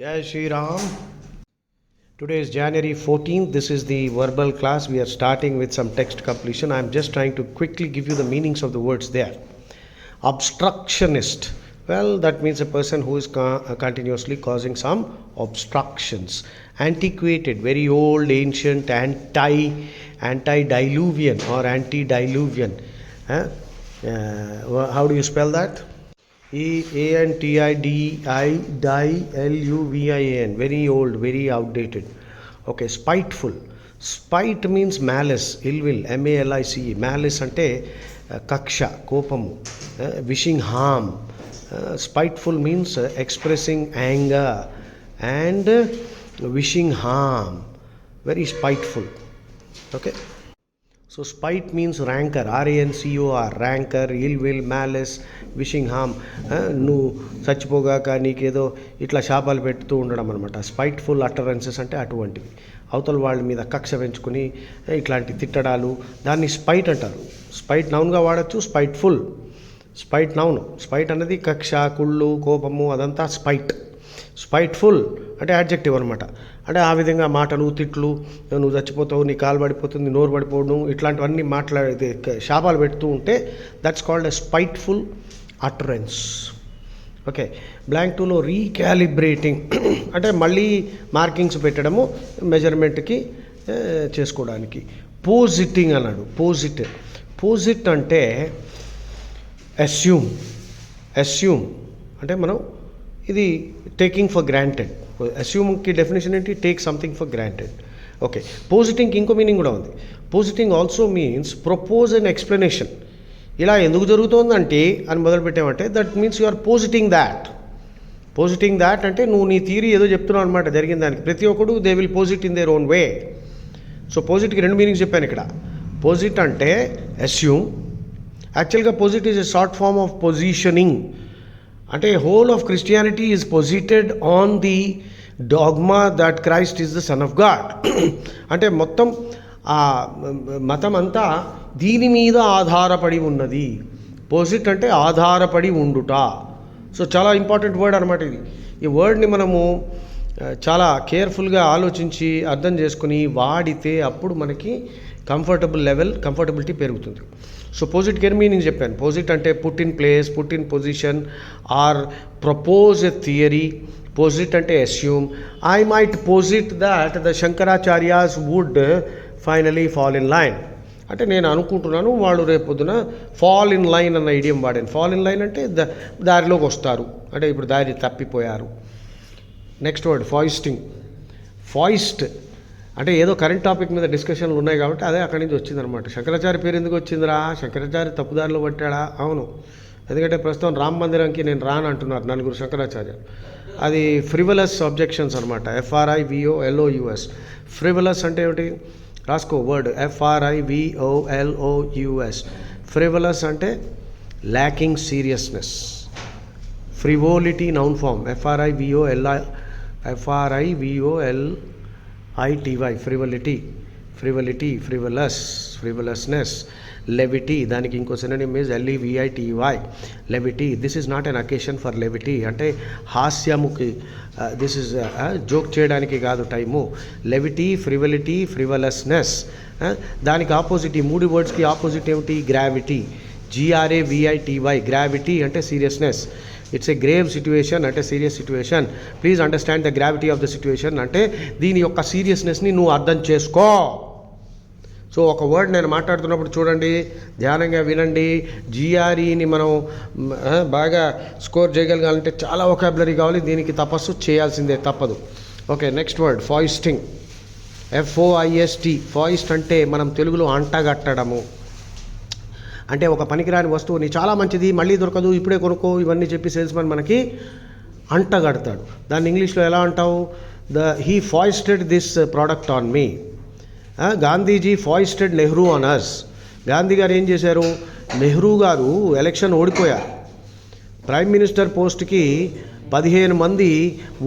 Jai Shri Ram. Today is January 14th. This is the verbal class. We are starting with some text completion. I am just trying to quickly give you the meanings of the words there. Obstructionist. Well, that means a person who is continuously causing some obstructions. Antiquated, very old, ancient, antediluvian or antediluvian. How do you spell that? Antidiluvian, very old, very outdated. Okay, spiteful. Spite means malice, ill will, malice. Malice ante kaksha, kopamu. Wishing harm. Spiteful means expressing anger and wishing harm. Very spiteful. Okay. So spite means rancor, rancor, rancor, ill will, malice, wishing him. నువ్వు చచ్చిపోగాక నీకేదో ఇట్లా శాపాలు పెడుతూ ఉండడం అనమాట. స్పైట్ఫుల్ utterances అంటే అటువంటివి. అవతల వాళ్ళ మీద కక్ష పెంచుకొని ఇట్లాంటి తిట్టడాలు, దాన్ని స్పైట్ అంటారు. స్పైట్ నౌన్గా వాడచ్చు, స్పైట్ఫుల్ స్పైట్ నౌన్. స్పైట్ అనేది కక్ష, కుళ్ళు, కోపము, అదంతా స్పైట్. స్పైట్ఫుల్ అంటే యాడ్జెక్టివ్ అనమాట. అంటే ఆ విధంగా మాటలు, తిట్లు, నువ్వు చచ్చిపోతావు, నీ కాలు పడిపోతుంది, నోరు పడిపోవడం, ఇట్లాంటివన్నీ మాట్లాడే శాపాలు పెడుతూ ఉంటే that's called a spiteful utterance. Okay. Blank టూలో రీక్యాలిబ్రేటింగ్ అంటే మళ్ళీ మార్కింగ్స్ పెట్టడము మెజర్మెంట్కి చేసుకోవడానికి. పోజిటింగ్ అన్నాడు. పోజిట్ అంటే అస్యూమ్ అంటే మనం ఇది టేకింగ్ ఫర్ గ్రాంటెడ్. అస్యూమ్కి డెఫినేషన్ ఏంటి? Take something for granted. Okay. పోజిటింగ్కి ఇంకో మీనింగ్ కూడా ఉంది. Positing also means propose and explanation. ఇలా ఎందుకు జరుగుతోందంటే అని మొదలుపెట్టామంటే that means you are positing that అంటే నువ్వు నీ థియరీ ఏదో చెప్తున్నావు అనమాట జరిగిన దానికి. ప్రతి ఒక్కడు they will posit in their own way. So పోజిట్కి రెండు మీనింగ్స్ చెప్పాను ఇక్కడ. పోజిట్ అంటే అస్యూమ్. యాక్చువల్గా posit is a short form of positioning. అంటే whole of Christianity is posited on the dogma that Christ is the son of God. అంటే మొత్తం ఆ మతం అంతా దీని మీద ఆధారపడి ఉన్నది. పోజిట్ అంటే ఆధారపడి ఉండుట. సో చాలా ఇంపార్టెంట్ వర్డ్ అనమాట ఇది. ఈ వర్డ్ని మనము చాలా కేర్ఫుల్గా ఆలోచించి అర్థం చేసుకుని వాడితే అప్పుడు మనకి కంఫర్టబిలిటీ పెరుగుతుంది. సో పోజిట్కి ఎన్ని మీనింగ్ చెప్పాను. పోజిట్ అంటే put in place, put in position or propose a theory. Posit అంటే assume. I might posit that the Shankaracharyas would finally fall in line. అంటే నేను అనుకుంటున్నాను వాళ్ళు రేపొద్దున ఫాల్ ఇన్ లైన్ అన్న ఐడియం వాడాను. ఫాల్ ఇన్ లైన్ అంటే దారిలోకి వస్తారు, అంటే ఇప్పుడు దారి తప్పిపోయారు. నెక్స్ట్ వర్డ్ ఫాయిస్ట్ అంటే ఏదో కరెంట్ టాపిక్ మీద డిస్కషన్లు ఉన్నాయి కాబట్టి అదే అక్కడి నుంచి వచ్చిందనమాట. శంకరాచార్య పేరు ఎందుకు వచ్చిందిరా? శంకరాచార్య తప్పుదారిలో పట్టాడా? అవును. ఎందుకంటే ప్రస్తుతం రామ మందిరంకి నేను రాను అంటున్నారు నలుగురు శంకరాచార్యులు. అది ఫ్రివలస్ అబ్జెక్షన్స్ అనమాట. FRIVOLOUS. ఫ్రివలస్ అంటే ఏమిటి? రాసుకో వర్డ్ FRIVOLOUS. ఫ్రివలస్ అంటే lacking seriousness. Frivolity noun form. FRIVOLITY. Frivolousness. Levity, దానికి ఇంకో synonym is LEVITY. Levity. This is not an occasion for levity. అంటే హాస్యముకి, దిస్ ఈజ్ జోక్ చేయడానికి కాదు టైము. లెవిటీ, ఫ్రివలిటీ, ఫ్రివలస్నెస్. దానికి ఆపోజిట్, ఈ మూడు వర్డ్స్కి ఆపోజిట్ ఏమిటి? గ్రావిటీ. GRAVITY. గ్రావిటీ అంటే seriousness. It's a grave situation అంటే serious situation. Please understand the gravity of the situation. అంటే దీని యొక్క సీరియస్నెస్ని నువ్వు అర్థం చేసుకో. సో ఒక వర్డ్ నేను మాట్లాడుతున్నప్పుడు చూడండి, ధ్యానంగా వినండి. GREని మనం బాగా స్కోర్ చేయగలగాలంటే చాలా వొకాబులరీ కావాలి. దీనికి తపస్సు చేయాల్సిందే, తప్పదు. Okay. Next word foisting. FOIST. Foist అంటే మనం తెలుగులో అంటగట్టడము. అంటే ఒక పనికిరాని వస్తువుని చాలా మంచిది, మళ్ళీ దొరకదు, ఇప్పుడే కొనుక్కో, ఇవన్నీ చెప్పి సేల్స్మెన్ మనకి అంటగడతాడు. దాన్ని ఇంగ్లీష్లో ఎలా అంటావు? He foisted this product on me. Gandhiji foisted Nehru on us. Gandhi గారు ఏం చేశారు? నెహ్రూ గారు ఎలక్షన్ ఓడిపోయారు. ప్రైమ్ మినిస్టర్ పోస్ట్కి 15 మంది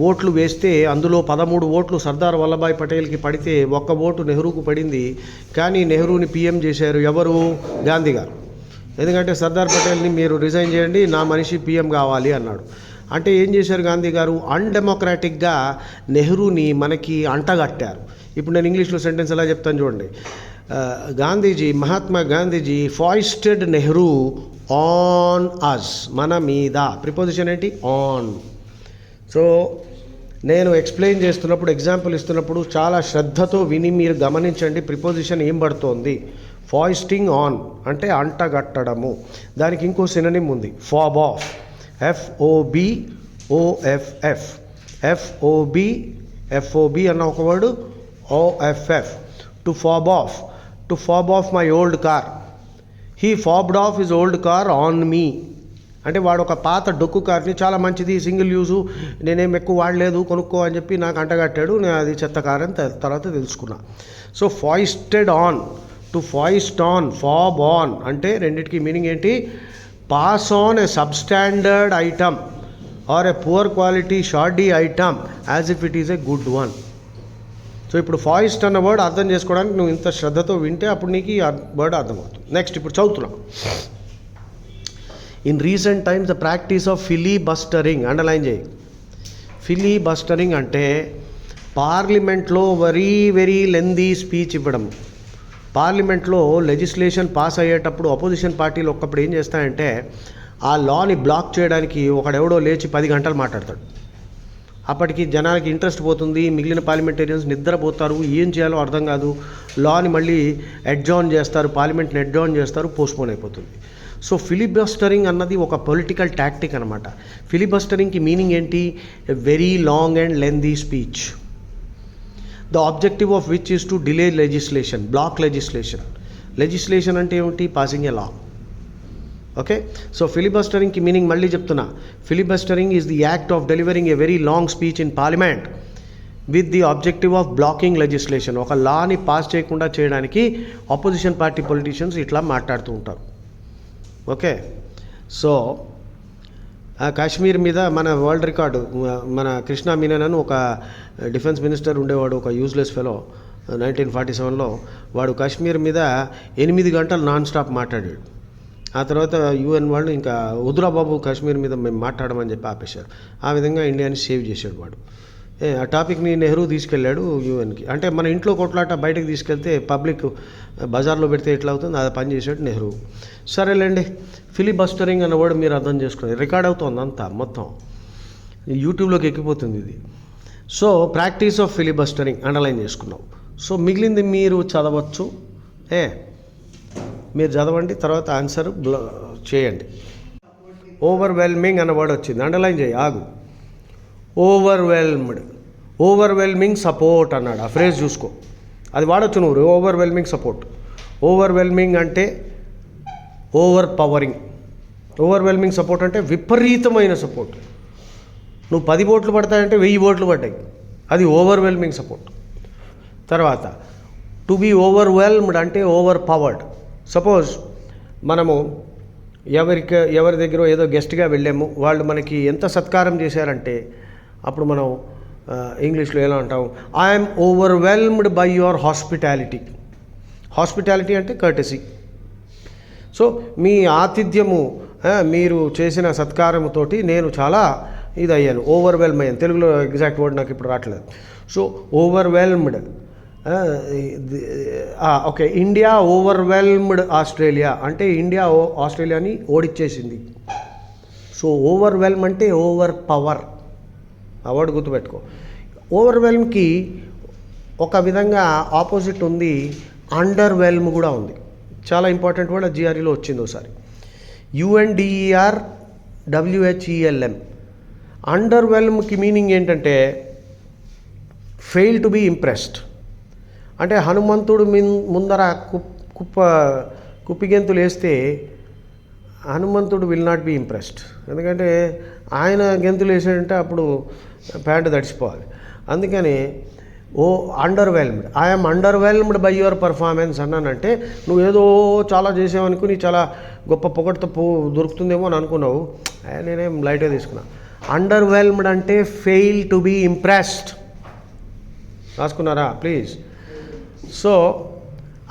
ఓట్లు వేస్తే అందులో 13 ఓట్లు సర్దార్ వల్లభాయ్ పటేల్కి పడితే 1 ఓటు నెహ్రూకు పడింది. కానీ నెహ్రూని PM చేశారు ఎవరు? గాంధీ గారు. ఎందుకంటే సర్దార్ పటేల్ని మీరు రిజైన్ చేయండి, నా మనిషి PM కావాలి అన్నాడు. అంటే ఏం చేశారు గాంధీ గారు? అన్డెమోక్రాటిక్గా నెహ్రూని మనకి అంటగట్టారు. ఇప్పుడు నేను ఇంగ్లీష్లో సెంటెన్స్ ఎలా చెప్తాను చూడండి. మహాత్మా గాంధీజీ ఫాయిస్టెడ్ నెహ్రూ ఆన్ అస్, మన మీద. ప్రిపోజిషన్ ఏంటి? ఆన్. సో నేను ఎక్స్ప్లెయిన్ చేస్తున్నప్పుడు, ఎగ్జాంపుల్ ఇస్తున్నప్పుడు చాలా శ్రద్ధతో విని మీరు గమనించండి ప్రిపోజిషన్ ఏం పడుతోంది. ఫాయిస్టింగ్ ఆన్ అంటే అంటగట్టడము. దానికి ఇంకో సినోనిమ్ ఉంది, ఫాబ్ ఆఫ్. FOBOFF. FOB అన్న ఒక word, OFF. To fob off. To fob off my old car. He fobbed off his old car on me. అంటే వాడు ఒక పాత డొక్కు కార్ని, చాలా మంచిది, సింగిల్ యూజు, నేనేం ఎక్కువ వాడలేదు, కొనుక్కో అని చెప్పి నాకు అంటగట్టాడు. నేను అది చెత్త కార్ అని తర్వాత తెలుసుకున్నా. So foisted on, to foist on, fob on అంటే రెండింటికి మీనింగ్ ఏంటి? Pass on a substandard item or a poor quality shoddy item as if it is a good one. So ఇప్పుడు ఫాయిస్ట్ అన్న వర్డ్ అర్థం చేసుకోవడానికి నువ్వు ఇంత శ్రద్ధతో వింటే అప్పుడు నీకు ఈ వర్డ్ అర్థమవుతుంది. నెక్స్ట్ ఇప్పుడు చదువుతున్నాం. In recent times the practice of filibustering, underline చేయి. ఫిలీబస్టరింగ్ అంటే పార్లమెంట్లో వెరీ లెందీ స్పీచ్ ఇవ్వడం. పార్లమెంట్లో లెజిస్లేషన్ పాస్ అయ్యేటప్పుడు అపోజిషన్ పార్టీలు ఒక్కప్పుడు ఏం చేస్తాయంటే ఆ లాని బ్లాక్ చేయడానికి ఒకడెవడో లేచి 10 గంటలు మాట్లాడతాడు. అప్పటికి జనాలకి ఇంట్రెస్ట్ పోతుంది, మిగిలిన పార్లమెంటేరియన్స్ నిద్రపోతారు, ఏం చేయాలో అర్థం కాదు. లాని మళ్ళీ అడ్జార్న్ చేస్తారు, పార్లమెంట్ని అడ్జార్న్ చేస్తారు, పోస్ట్పోన్ అయిపోతుంది. సో ఫిలిబస్టరింగ్ అన్నది ఒక పొలిటికల్ టాక్టిక్ అనమాట. ఫిలిబస్టరింగ్కి మీనింగ్ ఏంటి? A very long and lengthy speech. The objective of which is to delay legislation, block legislation. Legislation అంటే ఏమిటి? Passing a law. Okay, so ఫిలిబస్టరింగ్కి మీనింగ్ మళ్ళీ చెప్తున్నా. Filibustering is the act of delivering a very long speech in parliament with the objective of blocking legislation. ఒక లాని pass చేయకుండా చేయడానికి opposition party politicians ఇట్లా మాట్లాడుతూ ఉంటారు. ఓకే, సో కాశ్మీర్ మీద మన వరల్డ్ రికార్డు, మన కృష్ణ మీనన్ అని ఒక డిఫెన్స్ మినిస్టర్ ఉండేవాడు, ఒక యూజ్లెస్ ఫెలో. 1947లో వాడు కాశ్మీర్ మీద 8 గంటలు నాన్ స్టాప్ మాట్లాడాడు. ఆ తర్వాత UN వాళ్ళు ఇంకా వద్దురా బాబు కాశ్మీర్ మీద మేము మాట్లాడమని చెప్పి ఆపేశారు. ఆ విధంగా ఇండియాని సేవ్ చేశాడు వాడు. ఆ టాపిక్ని నెహ్రూ తీసుకెళ్ళాడు UNకి. అంటే మన ఇంట్లో కొట్లాట బయటకు తీసుకెళ్తే పబ్లిక్ బజార్లో పెడితే ఎట్లా అవుతుంది, అది పని చేశాడు నెహ్రూ. సరేలేండి, ఫిలిబస్టరింగ్ అన్న వర్డ్ మీరు అర్థం చేసుకున్నారు. రికార్డ్ అవుతుంది అంతా, మొత్తం యూట్యూబ్లోకి ఎక్కిపోతుంది ఇది. సో ప్రాక్టీస్ ఆఫ్ ఫిలిబస్టరింగ్ అండర్లైన్ చేసుకున్నాం. సో మిగిలింది మీరు చదవచ్చు. మీరు చదవండి, తర్వాత ఆన్సర్ చేయండి. ఓవర్వెల్మింగ్ అన్న వర్డ్ వచ్చింది, అండర్లైన్ చేయి. ఆగు. ఓవర్వెల్మింగ్ సపోర్ట్ అన్నాడు. ఆ ఫ్రేజ్ చూసుకో, అది వాడచ్చు నువ్వు. Overwhelming support. ఓవర్వెల్మింగ్ అంటే ఓవర్ పవరింగ్. ఓవర్వెల్మింగ్ సపోర్ట్ అంటే విపరీతమైన సపోర్ట్. నువ్వు 10 ఓట్లు పడతాయంటే 1000 ఓట్లు పడ్డాయి, అది ఓవర్వెల్మింగ్ సపోర్ట్. తర్వాత టు బీ ఓవర్వెల్మ్డ్ అంటే ఓవర్ పవర్డ్. సపోజ్ మనము ఎవరి దగ్గర ఏదో గెస్ట్గా వెళ్ళాము, వాళ్ళు మనకి ఎంత సత్కారం చేశారంటే అప్పుడు మనం ఇంగ్లీష్లో ఎలా అంటాం? I'm overwhelmed by your hospitality. Hospitality అంటే కర్టసీ. సో మీ ఆతిథ్యము, మీరు చేసిన సత్కారముతోటి నేను చాలా అయ్యాను, ఓవర్వెల్మ్ అయ్యాను. తెలుగులో ఎగ్జాక్ట్ వర్డ్ నాకు ఇప్పుడు రావట్లేదు. So overwhelmed. Okay, India overwhelmed Australia అంటే ఇండియా ఆస్ట్రేలియాని ఓడిచ్చేసింది. సో ఓవర్వెల్మ్ అంటే ఓవర్ పవర్. ఆ వర్డ్ గుర్తుపెట్టుకో. ఓవర్వెల్మ్కి ఒక విధంగా ఆపోజిట్ ఉంది, అండర్వెల్మ్ కూడా ఉంది. చాలా ఇంపార్టెంట్ వర్డ్, GREలో వచ్చింది ఒకసారి. UNDERWHELM. అండర్వెల్మ్కి మీనింగ్ ఏంటంటే ఫెయిల్ టు బీ ఇంప్రెస్డ్. అంటే హనుమంతుడు ముందర కుప్పిగెంతులు వేస్తే హనుమంతుడు విల్ నాట్ బీ ఇంప్రెస్డ్. ఎందుకంటే ఆయన గెంతులు వేసాడంటే అప్పుడు ప్యాంటు తడిచిపోవాలి. అందుకని అండర్వెల్మ్డ్. ఐఎమ్ అండర్వెల్మ్డ్ బై యువర్ పర్ఫార్మెన్స్ అన్నానంటే నువ్వు ఏదో చాలా చేసావనుకుని చాలా గొప్ప పొగడ్తో దొరుకుతుందేమో అని అనుకున్నావు, నేనేం లైట్గా తీసుకున్నా. అండర్వెల్మ్డ్ అంటే ఫెయిల్ టు బీ ఇంప్రెస్డ్. రాసుకున్నారా ప్లీజ్? సో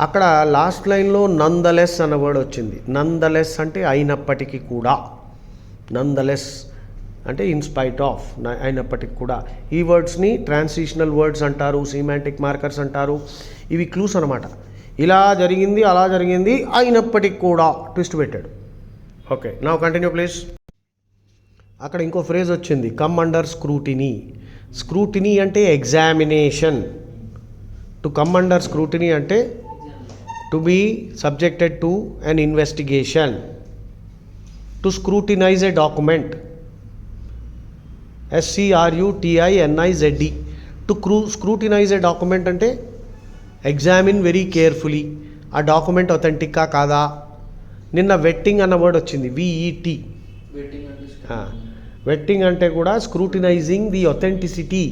అక్కడ లాస్ట్ లైన్లో నందలెస్ అన్న వర్డ్ వచ్చింది. నందలెస్ అంటే అయినప్పటికీ కూడా. నందలెస్ అంటే ఇన్ స్పైట్ ఆఫ్ అయినప్పటికీ కూడా. ఈ వర్డ్స్ని ట్రాన్సిషనల్ వర్డ్స్ అంటారు, సిమాంటిక్ మార్కర్స్ అంటారు. ఇవి క్లూస్ అనమాట. ఇలా జరిగింది, అలా జరిగింది, అయినప్పటికీ కూడా ట్విస్ట్ పెట్టాడు. Okay, now continue please. అక్కడ ఇంకో ఫ్రేజ్ వచ్చింది, కమ్ అండర్ స్క్రూటినీ. స్క్రూటినీ అంటే examination. To come under scrutiny అంటే to be subjected to an investigation. To scrutinize a document, SCRUTINIZE. To scrutinize a document అంటే ఎగ్జామిన్ వెరీ కేర్ఫుల్లీ. ఆ document అథెంటిక్కా కాదా. నిన్న వెట్టింగ్ అన్న వర్డ్ వచ్చింది, VET. వెట్టింగ్ అంటే కూడా స్క్రూటినైజింగ్ ది ఒథెంటిసిటీ.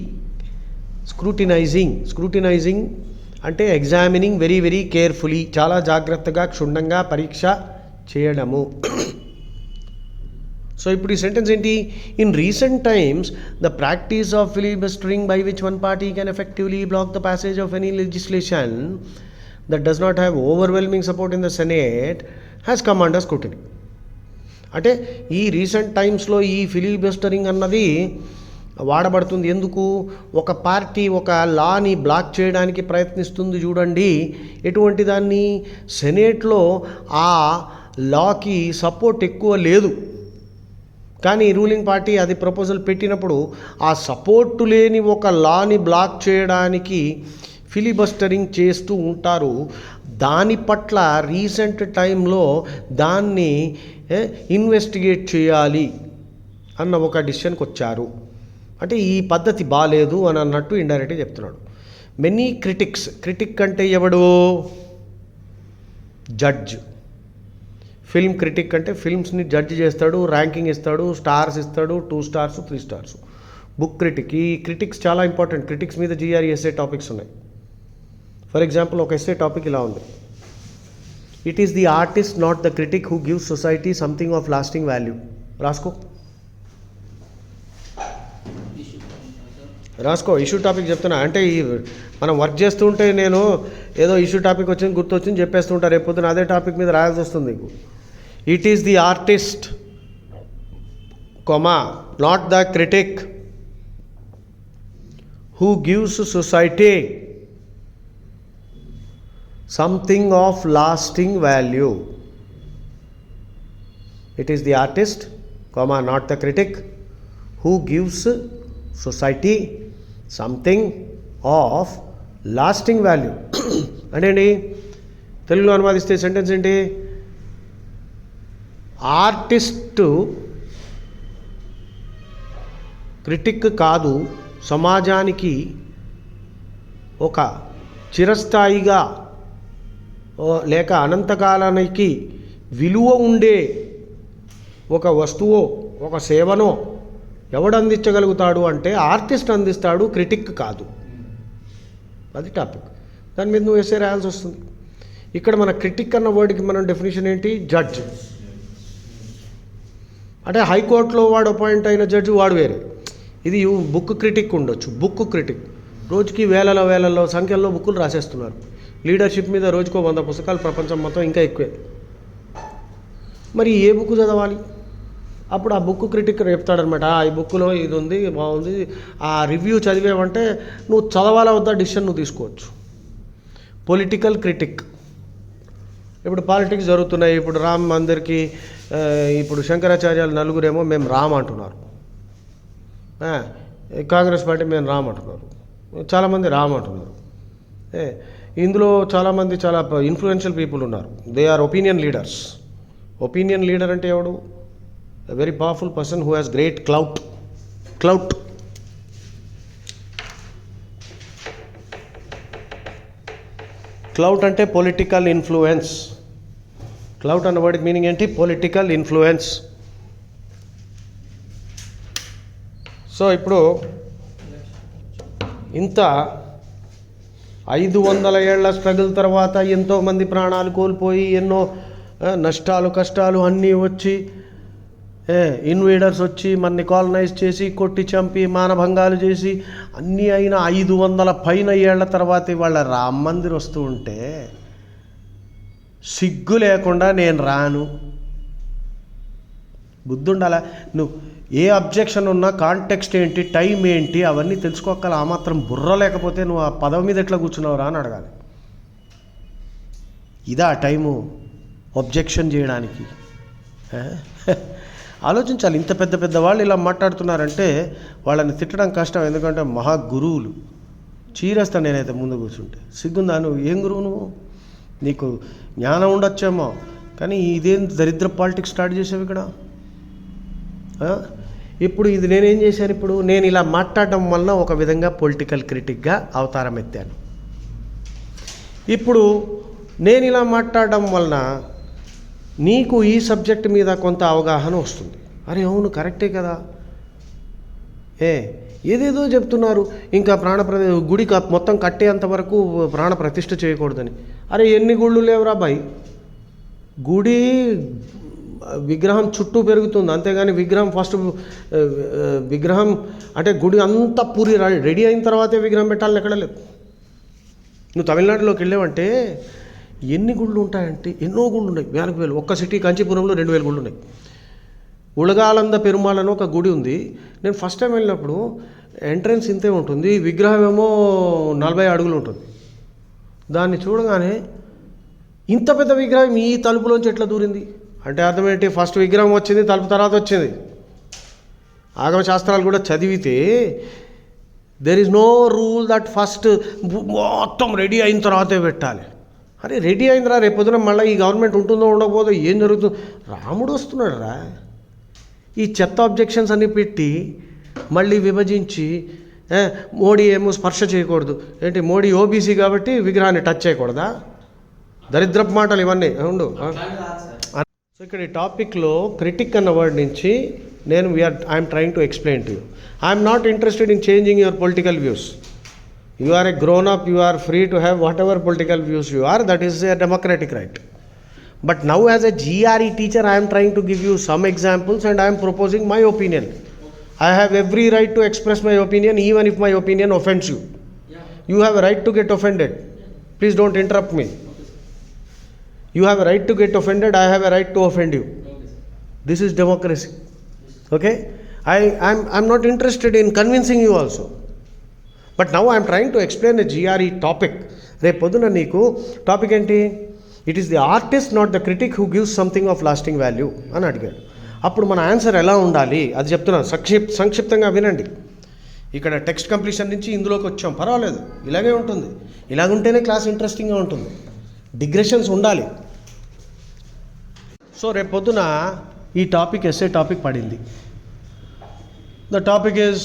స్క్రూటినైజింగ్ అంటే ఎగ్జామినింగ్ వెరీ వెరీ కేర్ఫుల్లీ, చాలా జాగ్రత్తగా క్షుణ్ణంగా పరీక్ష చేయడము. సో ఇప్పుడు ఈ సెంటెన్స్ ఏంటి? In recent times the practice of filibustering by which one party can effectively block the passage of any legislation that does not have overwhelming support in the Senate has come under scrutiny. అంటే ఈ recent టైమ్స్లో ఈ ఫిలిబస్టరింగ్ అన్నది వాడబడుతుంది. ఎందుకు? ఒక party ఒక లాని black చేయడానికి ప్రయత్నిస్తుంది చూడండి. ఎటువంటి దాన్ని? సెనేట్లో ఆ లాకి సపోర్ట్ ఎక్కువ లేదు, కానీ రూలింగ్ పార్టీ అది ప్రపోజల్ పెట్టినప్పుడు ఆ సపోర్టు లేని ఒక లాని బ్లాక్ చేయడానికి ఫిలిబస్టరింగ్ చేస్తూ ఉంటారు. దాని పట్ల రీసెంట్ టైంలో దాన్ని ఇన్వెస్టిగేట్ చేయాలి అన్న ఒక డిసిషన్కి వచ్చారు. అంటే ఈ పద్ధతి బాలేదు అని అన్నట్టు ఇండైరెక్ట్గా చెప్తున్నాడు. మెనీ క్రిటిక్ అంటే ఎవడు? జడ్జ్. ఫిల్మ్ క్రిటిక్ అంటే ఫిల్మ్స్ని జడ్జ్ చేస్తాడు, ర్యాంకింగ్ ఇస్తాడు, స్టార్స్ ఇస్తాడు, 2 స్టార్స్ 3 స్టార్స్. Book critic. ఈ క్రిటిక్స్ చాలా ఇంపార్టెంట్. క్రిటిక్స్ మీద GRE ఎస్ఏ టాపిక్స్ ఉన్నాయి. ఫర్ ఎగ్జాంపుల్ ఒక ఎస్ఏ టాపిక్ ఇలా ఉంది, it is the artist not the critic who gives society something of lasting value. రాసుకో. ఇష్యూ టాపిక్ చెప్తున్నా. అంటే ఈ మనం వర్క్ చేస్తూ ఉంటే నేను ఏదో ఇష్యూ టాపిక్ వచ్చింది గుర్తొచ్చింది చెప్పేస్తూ ఉంటాను, రేపు పొద్దున అదే టాపిక్ మీద రాయాల్సి వస్తుంది నీకు. It is the artist, not the critic, who gives society something of lasting value. It is the artist, not the critic, who gives society something of lasting value. అంటే ఏంటి? తెలుగులో అనువాదిస్తే సెంటెన్స్ ఏంటి? ఆర్టిస్టు క్రిటిక్ కాదు, సమాజానికి ఒక చిరస్థాయిగా లేక అనంతకాలానికి విలువ ఉండే ఒక వస్తువో ఒక సేవనో ఎవడు అందించగలుగుతాడు అంటే ఆర్టిస్ట్ అందిస్తాడు, క్రిటిక్ కాదు. అది టాపిక్. దాని మీద నువ్వు ఎస్ఏ రాయాల్సి వస్తుంది. ఇక్కడ మన క్రిటిక్ అన్న వర్డ్కి మనం డెఫినేషన్ ఏంటి? జడ్జ్. అంటే హైకోర్టులో వాడు అపాయింట్ అయిన జడ్జి వాడు వేరే. ఇది బుక్ క్రిటిక్ ఉండొచ్చు. బుక్ క్రిటిక్ రోజుకి వేలలో సంఖ్యల్లో బుక్కులు రాసేస్తున్నారు. లీడర్షిప్ మీద రోజుకో 100 పుస్తకాలు ప్రపంచం మొత్తం, ఇంకా ఎక్కువే. మరి ఏ బుక్ చదవాలి? అప్పుడు ఆ బుక్ క్రిటిక్ చెప్తాడనమాట, ఈ బుక్లో ఇది ఉంది, బాగుంది, ఆ రివ్యూ చదివేవంటే నువ్వు చదవాలా వద్దా డిసిషన్ నువ్వు తీసుకోవచ్చు. Political critic. ఇప్పుడు పాలిటిక్స్ జరుగుతున్నాయి. ఇప్పుడు రామ్ మందిర్కి ఇప్పుడు శంకరాచార్యాలు నలుగురేమో మేము రామ్ అంటున్నారు, కాంగ్రెస్ పార్టీ మేము రామ్ అంటున్నారు, చాలామంది రామ్ అంటున్నారు. ఇందులో చాలామంది చాలా ఇన్ఫ్లుయెన్షియల్ పీపుల్ ఉన్నారు. They are opinion leaders. Opinion leader అంటే ఎవడు? A very powerful person who has great clout. Clout ante political influence. Clout అన్న వర్డ్ మీనింగ్ ఏంటి? Political influence. సో ఇప్పుడు ఇంత 500 ఏళ్ల స్ట్రగుల్ తర్వాత ఎంతోమంది ప్రాణాలు కోల్పోయి ఎన్నో నష్టాలు కష్టాలు అన్నీ వచ్చి ఇన్వేడర్స్ వచ్చి మనని కాలనైజ్ చేసి కొట్టి చంపి మానభంగాలు చేసి అన్నీ అయిన 500 పైన ఏళ్ల తర్వాత ఇవాళ రామ్ మందిర్ వస్తూ ఉంటే సిగ్గు లేకుండా నేను రాను. బుద్ధి ఉండాలా? నువ్వు ఏ అబ్జెక్షన్ ఉన్నా కాంటెక్స్ట్ ఏంటి, టైం ఏంటి, అవన్నీ తెలుసుకోగల ఆ మాత్రం బుర్ర లేకపోతే నువ్వు ఆ పదవి మీద ఎట్లా కూర్చున్నావురా అని అడగాలి. ఇదా టైము అబ్జెక్షన్ చేయడానికి? ఆలోచించాలి. ఇంత పెద్ద పెద్ద వాళ్ళు ఇలా మాట్లాడుతున్నారంటే వాళ్ళని తిట్టడం కష్టం, ఎందుకంటే మహా గురువులు. చీరేస్తాను నేనైతే ముందు కూర్చుంటే. సిగ్గుందా? నువ్వు ఏం గురువు? నువ్వు నీకు జ్ఞానం ఉండొచ్చేమో, కానీ ఇదేం దరిద్ర పాలిటిక్స్ స్టార్ట్ చేసావు ఇక్కడ. ఇప్పుడు ఇది నేనేం చేశాను? ఇప్పుడు నేను ఇలా మాట్లాడడం వలన ఒక విధంగా పొలిటికల్ క్రిటిక్గా అవతారం ఎత్తాను. ఇప్పుడు నేను ఇలా మాట్లాడడం వలన నీకు ఈ సబ్జెక్ట్ మీద కొంత అవగాహన వస్తుంది. అరే అవును, కరెక్టే కదా, ఏదేదో చెప్తున్నారు, ఇంకా గుడి మొత్తం కట్టేంత వరకు ప్రాణ ప్రతిష్ఠ చేయకూడదని. అరే ఎన్ని గుళ్ళు లేవురా బాయ్, గుడి విగ్రహం చుట్టూ పెరుగుతుంది, అంతేగాని విగ్రహం ఫస్ట్ విగ్రహం అంటే గుడి అంతా పూరి రెడీ అయిన తర్వాతే విగ్రహం పెట్టాలని ఎక్కడ లేదు. నువ్వు తమిళనాడులోకి వెళ్ళావంటే ఎన్ని గుళ్ళు ఉంటాయంటే ఎన్నో గుళ్ళు ఉన్నాయి, వేలకు. ఒక్క సిటీ కంచీపురంలో 2000 గుళ్ళు ఉన్నాయి. ఉలగాలంద పెరుమాళ్ అని ఒక గుడి ఉంది. నేను ఫస్ట్ టైం వెళ్ళినప్పుడు ఎంట్రన్స్ ఇంతే ఉంటుంది, విగ్రహం ఏమో 40 అడుగులు ఉంటుంది. దాన్ని చూడగానే ఇంత పెద్ద విగ్రహం ఈ తలుపులోంచి ఎట్లా దూరింది అంటే అర్థం ఏంటి? ఫస్ట్ విగ్రహం వచ్చింది, తలుపు తర్వాత వచ్చింది. ఆగమ శాస్త్రాలు కూడా చదివితే there is no rule that first మొత్తం రెడీ అయిన తర్వాతే పెట్టాలి. అరే రెడీ అయిందిరా, రేపు పొద్దున మళ్ళీ ఈ గవర్నమెంట్ ఉంటుందో ఉండకపోదో ఏం జరుగుతుందో. రాముడు వస్తున్నాడు రా, ఈ చెత్త అబ్జెక్షన్స్ అన్ని పెట్టి మళ్ళీ విభజించి మోడీ ఏమో స్పర్శ చేయకూడదు ఏంటి, మోడీ ఓబీసీ కాబట్టి విగ్రహాన్ని టచ్ చేయకూడదా? దరిద్రపు మాటలు ఇవన్నీ ఉండు. సో ఇక్కడ ఈ టాపిక్లో క్రిటిక్ అన్న వర్డ్ నుంచి నేను I'm trying to explain to you. I'm not interested in changing your political views. You are a grown up, you are free to have whatever political views you are, that is a democratic right. But now as a GRE teacher, I am trying to give you some examples and I am proposing my opinion. I have every right to express my opinion even if my opinion offends you. You have a right to get offended. Please don't interrupt me. You have a right to get offended, I have a right to offend you. This is democracy. Okay? I'm not interested in convincing you also. But now I'm trying to explain the GRE topic. రేపు పొద్దున నీకు topic ఏంటి? It is the artist not the critic who gives something of lasting value అని అడిగాడు. అప్పుడు మన answer ఎలా ఉండాలి అది చెప్తున్నాను, సంక్షిప్తంగా వినండి. ఇక్కడ టెక్స్ట్ కంప్లీషన్ నుంచి ఇందులోకి వచ్చాం, పర్వాలేదు, ఇలాగే ఉంటుంది. ఇలాగుంటేనే క్లాస్ ఇంట్రెస్టింగ్గా ఉంటుంది, డిగ్రెషన్స్ ఉండాలి. సో రేపు పొద్దున ఈ టాపిక్ ఎస్ఏ టాపిక్ పడింది. The topic is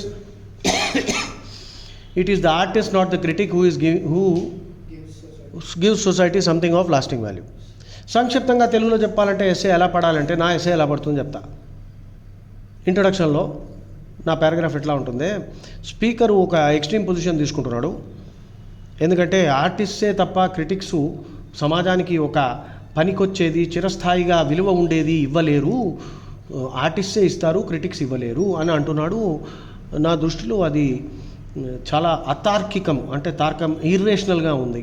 it is the artist not the critic who gives society something of lasting value. సంక్షిప్తంగా తెలుగులో చెప్పాలంటే ఎస్ఏ ఎలా పడాలంటే నా ఎస్ఏ ఎలా పడుతుందో చెప్తా. ఇంట్రొడక్షన్లో నా పారాగ్రాఫ్ ఎట్లా ఉంటుంది, స్పీకరు ఒక ఎక్స్ట్రీమ్ పొజిషన్ తీసుకుంటున్నాడు. ఎందుకంటే ఆర్టిస్టే తప్ప క్రిటిక్స్ సమాజానికి ఒక పనికొచ్చేది, చిరస్థాయిగా విలువ ఉండేది ఇవ్వలేరు, ఆర్టిస్టే ఇస్తారు, క్రిటిక్స్ ఇవ్వలేరు అని అంటున్నాడు. నా దృష్టిలో అది చాలా అతార్కికం, అంటే తార్కం, ఇర్రేషనల్గా ఉంది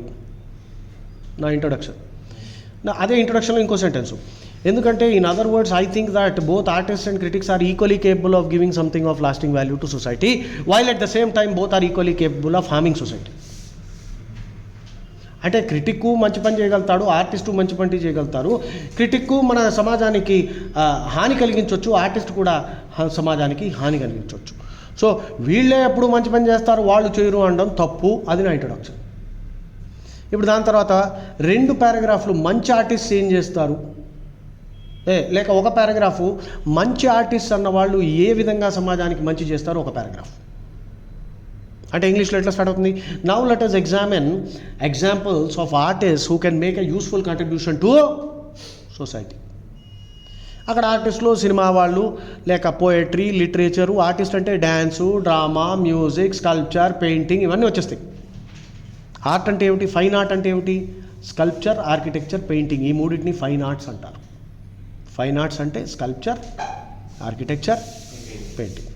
నా ఇంట్రొడక్షన్. అదే ఇంట్రొడక్షన్లో ఇంకో సెంటెన్సు, ఎందుకంటే in other words I think that both artist and critics are equally capable of giving something of lasting value to society, while at the same time both are equally capable of harming society. అంటే క్రిటిక్కు మంచి పని చేయగలుగుతాడు, artist మంచి పని చేయగలుగుతారు. క్రిటిక్కు మన సమాజానికి హాని కలిగించవచ్చు, ఆర్టిస్ట్ కూడా సమాజానికి హాని కలిగించవచ్చు. సో వీళ్ళే ఎప్పుడు మంచి పని చేస్తారు, వాళ్ళు చేయరు అనడం తప్పు. అది నా ఇంట్రొడక్షన్. ఇప్పుడు దాని తర్వాత 2 పారాగ్రాఫ్లు మంచి ఆర్టిస్ట్ ఏం చేస్తారు, లేక ఒక పారాగ్రాఫు మంచి ఆర్టిస్ట్ అన్న వాళ్ళు ఏ విధంగా సమాజానికి మంచి చేస్తారో ఒక పారాగ్రాఫ్. అంటే ఇంగ్లీష్లో ఎట్లా స్టార్ట్ అవుతుంది, now let us examine examples of artists who can make a useful contribution to society. అక్కడ ఆర్టిస్టులు సినిమా వాళ్ళు, లేక పోయట్రీ, లిటరేచరు. ఆర్టిస్ట్ అంటే dance, drama, music, sculpture, painting ఇవన్నీ వచ్చేస్తాయి. ఆర్ట్ అంటే ఏమిటి, ఫైన్ ఆర్ట్ అంటే ఏమిటి, స్కల్ప్చర్, ఆర్కిటెక్చర్, పెయింటింగ్, ఈ మూడింటిని ఫైన్ ఆర్ట్స్ అంటారు. ఫైన్ ఆర్ట్స్ అంటే స్కల్ప్చర్, ఆర్కిటెక్చర్, పెయింటింగ్.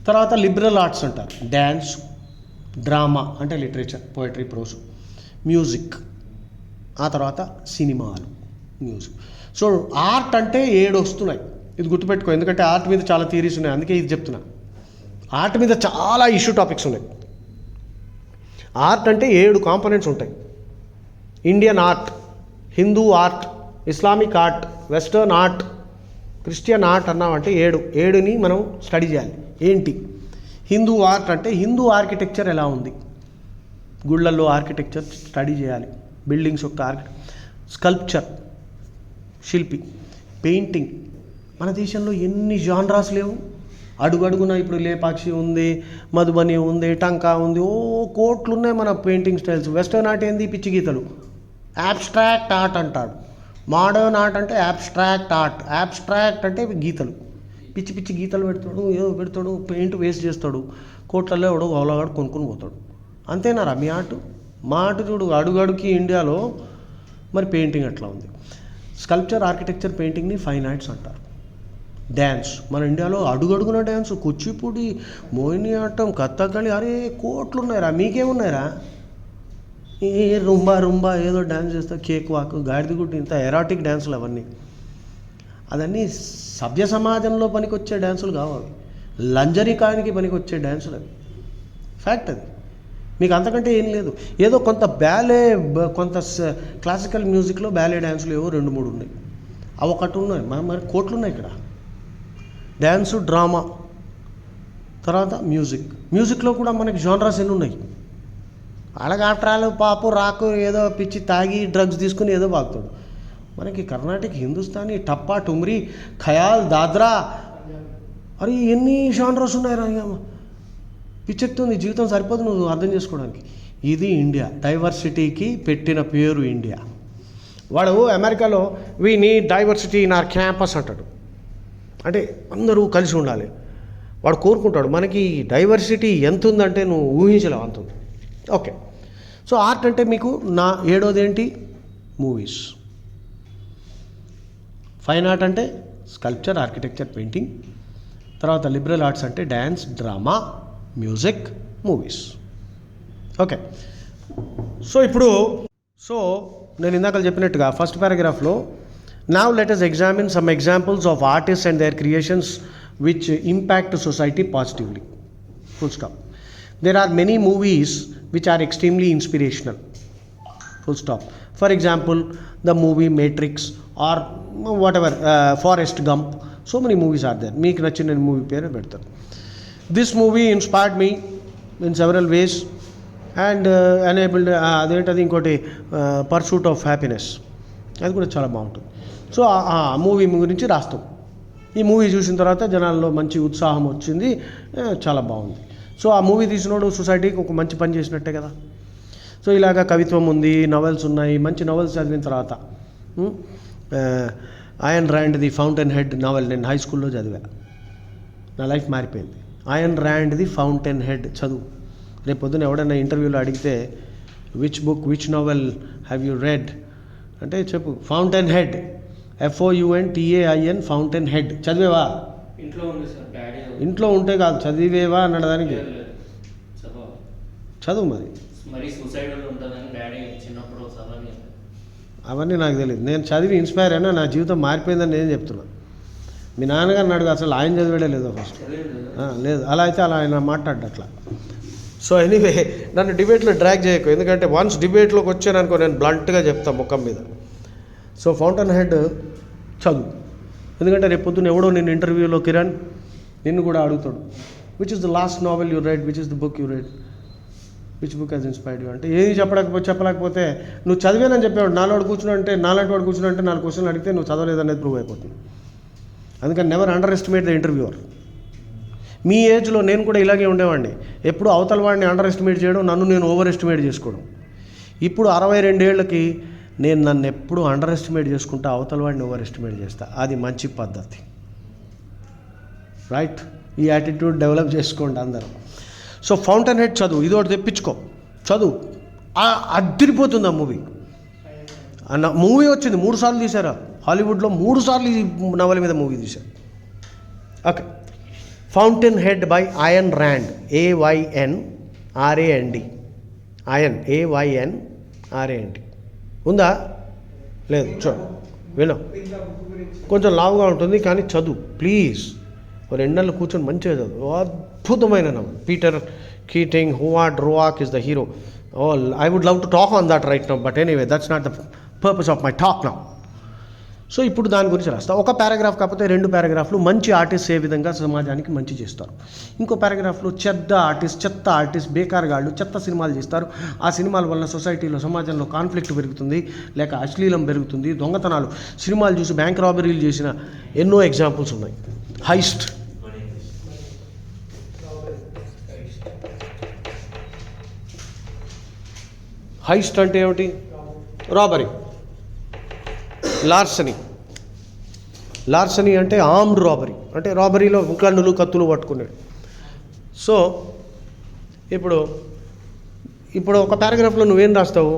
తర్వాత లిబరల్ ఆర్ట్స్ అంటారు, డ్యాన్స్, డ్రామా అంటే లిటరేచర్, పోయట్రీ, ప్రోస్, మ్యూజిక్, ఆ తర్వాత సినిమాలు, మ్యూజిక్. సో ఆర్ట్ అంటే 7 వస్తున్నాయి. ఇది గుర్తుపెట్టుకో, ఎందుకంటే ఆర్ట్ మీద చాలా థియరీస్ ఉన్నాయి, అందుకే ఇది చెప్తున్నా. ఆర్ట్ మీద చాలా ఇష్యూ టాపిక్స్ ఉన్నాయి. ఆర్ట్ అంటే 7 కాంపోనెంట్స్ ఉంటాయి. Indian art, Hindu art, Islamic art, western art, Christian art అన్నామంటే 7ని మనం స్టడీ చేయాలి. ఏంటి హిందూ ఆర్ట్ అంటే? హిందూ ఆర్కిటెక్చర్ ఎలా ఉంది, గుళ్ళల్లో ఆర్కిటెక్చర్ స్టడీ చేయాలి. బిల్డింగ్స్ యొక్క స్కల్ప్చర్, శిల్పి, పెయింటింగ్. మన దేశంలో ఎన్ని జాన్రాస్ లేవు, అడుగడుగున. ఇప్పుడు లేపాక్షి ఉంది, మధుబని ఉంది, టంకా ఉంది, కోట్లు ఉన్నాయి మన పెయింటింగ్ స్టైల్స్. వెస్టర్న్ ఆర్ట్ ఏంది? పిచ్చి గీతలు, యాబ్స్ట్రాక్ట్ ఆర్ట్ అంటాడు. మోడర్న్ ఆర్ట్ అంటే యాబ్స్ట్రాక్ట్ ఆర్ట్. యాబ్స్ట్రాక్ట్ అంటే గీతలు, పిచ్చి పిచ్చి గీతలు పెడతాడు, ఏదో పెడతాడు, పెయింట్ వేస్ట్ చేస్తాడు, కోట్లలో ఎవడో అవలగాడు కొనుక్కొని పోతాడు. అంతేనారా మీ ఆర్ట్? మా ఆర్ట్ చూడు, అడుగడుకి ఇండియాలో. మరి పెయింటింగ్ ఎట్లా ఉంది? స్కల్ప్చర్, ఆర్కిటెక్చర్, పెయింటింగ్ని ఫైన్ ఆర్ట్స్ అంటారు. డ్యాన్స్, మన ఇండియాలో అడుగడుగున డ్యాన్స్, కూచిపూడి, మోహిని ఆటం, కథకళి, అరే కోట్లు ఉన్నాయిరా. మీకేమున్నాయిరా? ఏ రుంబా ఏదో డ్యాన్స్ చేస్తా, కేక్ వాక్, గాడిద గుడ్డి, ఇంత ఎరాటిక్ డ్యాన్సులు అవన్నీ. అదన్నీ సభ్య సమాజంలో పనికొచ్చే డ్యాన్సులు కావాలి, లంజరికానికి పనికొచ్చే డ్యాన్సులు అవి. ఫ్యాక్ట్ అది. మీకు అంతకంటే ఏం లేదు. ఏదో కొంత బ్యాలే, కొంత క్లాసికల్ మ్యూజిక్లో బ్యాలే డ్యాన్సులు ఏవో 2-3 ఉన్నాయి, అవి ఒకటి ఉన్నాయి. మరి కోట్లు ఉన్నాయి ఇక్కడ. డ్యాన్సు, డ్రామా, తర్వాత మ్యూజిక్లో కూడా మనకి జానరాస్ ఎన్ని ఉన్నాయి. అలగాట్రాలు, పాపు, రాకు, ఏదో పిచ్చి తాగి డ్రగ్స్ తీసుకుని ఏదో బాగుతాడు. మనకి కర్ణాటక, హిందుస్థానీ, టప్పా, టుమ్రీ, ఖయాల్, దాద్రా, అరే ఎన్ని జానరాస్ ఉన్నాయిరా. పిచ్చెక్తుంది, జీవితం సరిపోదు నువ్వు అర్థం చేసుకోవడానికి. ఇది ఇండియా, డైవర్సిటీకి పెట్టిన పేరు ఇండియా. వాడు అమెరికాలో we need diversity in our campus అంటాడు. అంటే అందరూ కలిసి ఉండాలి. వాడు కోరుకుంటాడు. మనకి డైవర్సిటీ ఎంత ఉందంటే నువ్వు ఊహించలేవు, అంత ఉంది. ఓకే, సో ఆర్ట్ అంటే మీకు నా 7వది ఏంటి? మూవీస్. ఫైన్ ఆర్ట్ అంటే స్కల్ప్చర్, ఆర్కిటెక్చర్, పెయింటింగ్. తర్వాత లిబరల్ ఆర్ట్స్ అంటే dance, drama, music, movies. Okay, so నేను ఇందాక చెప్పినట్టుగా ఫస్ట్ పారాగ్రాఫ్లో now let us examine some examples of artists and their creations which impact society positively. Full stop. There are many movies which are extremely inspirational. Full stop. For example, the movie Matrix or whatever, Forrest Gump. So many movies are there. Meeku nachina movie పేరు పెడతారు. This movie inspired me in several ways and enabled అదేంటది ఇంకోటి pursuit of happiness, అది కూడా చాలా బాగుంటుంది. So ఆ movie గురించి రాస్తాం. ఈ మూవీ చూసిన తర్వాత జనాల్లో మంచి ఉత్సాహం వచ్చింది, చాలా బాగుంది. సో ఆ మూవీ తీసినోడు సొసైటీకి ఒక మంచి పని చేసినట్టే కదా. సో ఇలాగ కవిత్వం ఉంది, నవల్స్ ఉన్నాయి. మంచి నవల్స్ చదివిన తర్వాత Ayn Rand the Fountainhead novel నేను హై స్కూల్లో చదివా. నా లైఫ్ మారిపోయింది. Ayn Rand the Fountainhead చదువు. రేపు పొద్దున ఎవడైనా ఇంటర్వ్యూలో అడిగితే which novel have you read అంటే చెప్పు, Fountainhead, FOUNTAIN, Fountainhead. చదివేవా? ఇంట్లో ఉంటే కాదు, చదివేవా అన్నాడు దానికి. చదువు మరి. అవన్నీ నాకు తెలియదు. నేను చదివి ఇన్స్పైర్ అయినా నా జీవితం మారిపోయిందని నేను చెప్తున్నా. మీ నాన్నగారు అన్నాడు అసలు ఆయన చదివేడే లేదో ఫస్ట్. లేదు, అలా అయితే అలా ఆయన మాట్లాడ్డు అట్లా. సో ఎనీవే, నన్ను డిబేట్లో డ్రాగ్ చేయకు, ఎందుకంటే వన్స్ డిబేట్లోకి వచ్చాననుకో నేను బ్లంట్గా చెప్తాను ముఖం మీద. సో ఫౌంటైన్ హెడ్ చదువు, ఎందుకంటే రేపు పొద్దున్న ఎవడో నిన్ను ఇంటర్వ్యూలో కిరణ్ నిన్ను కూడా అడుగుతాడు, which is the last novel you read, which is the book you read, which book has inspired you అంటే ఏది చెప్పలేకపోతే నువ్వు చదివేనని చెప్పేవాడు నాలాంటి వాడు కూర్చుంటే 4 క్వశ్చన్లు అడిగితే నువ్వు చదవలేదనేది ప్రూవ్ అయిపోతుంది. అందుకని never underestimate the interviewer. మీ ఏజ్లో నేను కూడా ఇలాగే ఉండేవాడిని. ఎప్పుడు అవతల వాడిని అండర్ ఎస్టిమేట్ చేయడం, నేను ఓవర్ ఎస్టిమేట్ చేసుకోవడం. ఇప్పుడు 62 ఏళ్ళకి నేను నన్ను ఎప్పుడు అండర్ ఎస్టిమేట్ చేసుకుంటా, అవతల వాడిని ఓవర్ ఎస్టిమేట్ చేస్తా. అది మంచి పద్ధతి, రైట్? ఈ యాటిట్యూడ్ డెవలప్ చేసుకోండి అందరూ. సో ఫౌంటైన్ హెడ్ చదువు, ఇది ఒకటి తెప్పించుకో, చదువు. అదిరిపోతుంది ఆ మూవీ. మూవీ వచ్చింది 3 సార్లు తీశారు హాలీవుడ్లో, 3 సార్లు ఈ నవల మీద మూవీ తీశారు. Okay, fountain head by iron rand, AYNRAND. Iron AYNRAND ఉందా? లేదు, విను, కొంచెం లావుగా ఉంటుంది కానీ చదువు ప్లీజ్. ఒక 2 నెలలు కూర్చొని మంచిగా చదువు. అద్భుతమైన నవల. Peter Keating, Howard Roark is the hero. I would love to talk on that right now, but anyway that's not the purpose of my talk now. So ఇప్పుడు దాని గురించి రాస్తా. ఒక పారాగ్రాఫ్ కాకపోతే 2 పారాగ్రాఫ్లు మంచి ఆర్టిస్ట్ ఏ విధంగా సమాజానికి మంచి చేస్తారు, ఇంకో పారాగ్రాఫ్లో చెత్త ఆర్టిస్ట్ బేకార్గాళ్ళు చెత్త సినిమాలు చేస్తారు, ఆ సినిమాల వల్ల సొసైటీలో సమాజంలో కాన్ఫ్లిక్ట్ పెరుగుతుంది, లేక అశ్లీలం పెరుగుతుంది, దొంగతనాలు, సినిమాలు చూసి బ్యాంక్ రాబరీలు చేసిన ఎన్నో ఎగ్జాంపుల్స్ ఉన్నాయి. హైస్ట్ అంటే ఏమిటి? రాబరీ. లార్సనీ అంటే ఆర్మ్డ్ రాబరీ, అంటే రాబరీలో కన్నులు కత్తులు పట్టుకున్నాడు. సో ఇప్పుడు ఒక పారాగ్రాఫ్లో నువ్వేం రాస్తావు?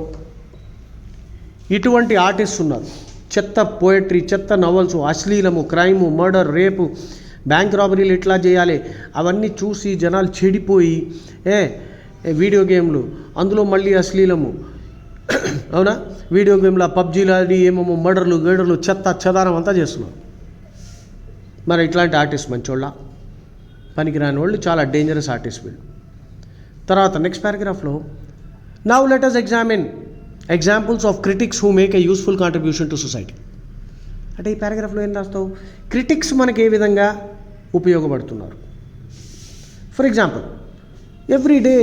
ఇటువంటి ఆర్టిస్ట్ ఉన్నారు, చెత్త పోయట్రీ, చెత్త నవల్స్, అశ్లీలము, క్రైము, మర్డర్, రేపు, బ్యాంక్ రాబరీలు ఎట్లా చేయాలి అవన్నీ చూసి జనాలు చెడిపోయి వీడియో గేమ్లు, అందులో మళ్ళీ అశ్లీలము, అవునా, వీడియో గేమ్లో పబ్జీలు అది ఏమేమో మర్డర్లు గేడర్లు చెత్త చెదారం అంతా చేస్తున్నారు. మరి ఇట్లాంటి ఆర్టిస్ట్ మంచోళ్ళ? పనికిరాని వాళ్ళు, చాలా డేంజరస్ ఆర్టిస్ట్ వీళ్ళు. తర్వాత నెక్స్ట్ పారాగ్రాఫ్లో now let us examine examples of critics who make a useful contribution to society. అంటే ఈ పారాగ్రాఫ్లో ఏం రాస్తావు? క్రిటిక్స్ మనకి ఏ విధంగా ఉపయోగపడుతున్నారు. For example, every day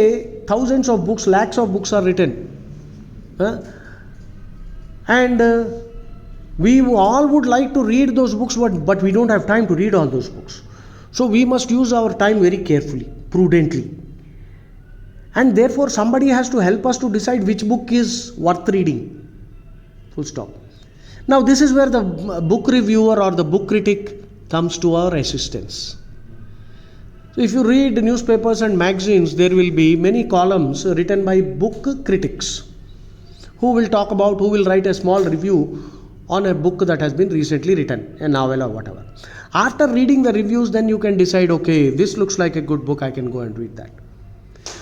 thousands of books, lakhs of books are written, and we all would like to read those books, but we don't have time to read all those books. So we must use our time very carefully, prudently, and therefore somebody has to help us to decide which book is worth reading. Full stop. Now this is where the book reviewer or the book critic comes to our assistance. So if you read newspapers and magazines, there will be many columns written by book critics who will write a small review on a book that has been recently written, a novel or whatever. After reading the reviews, then you can decide, okay, this looks like a good book, I can go and read that.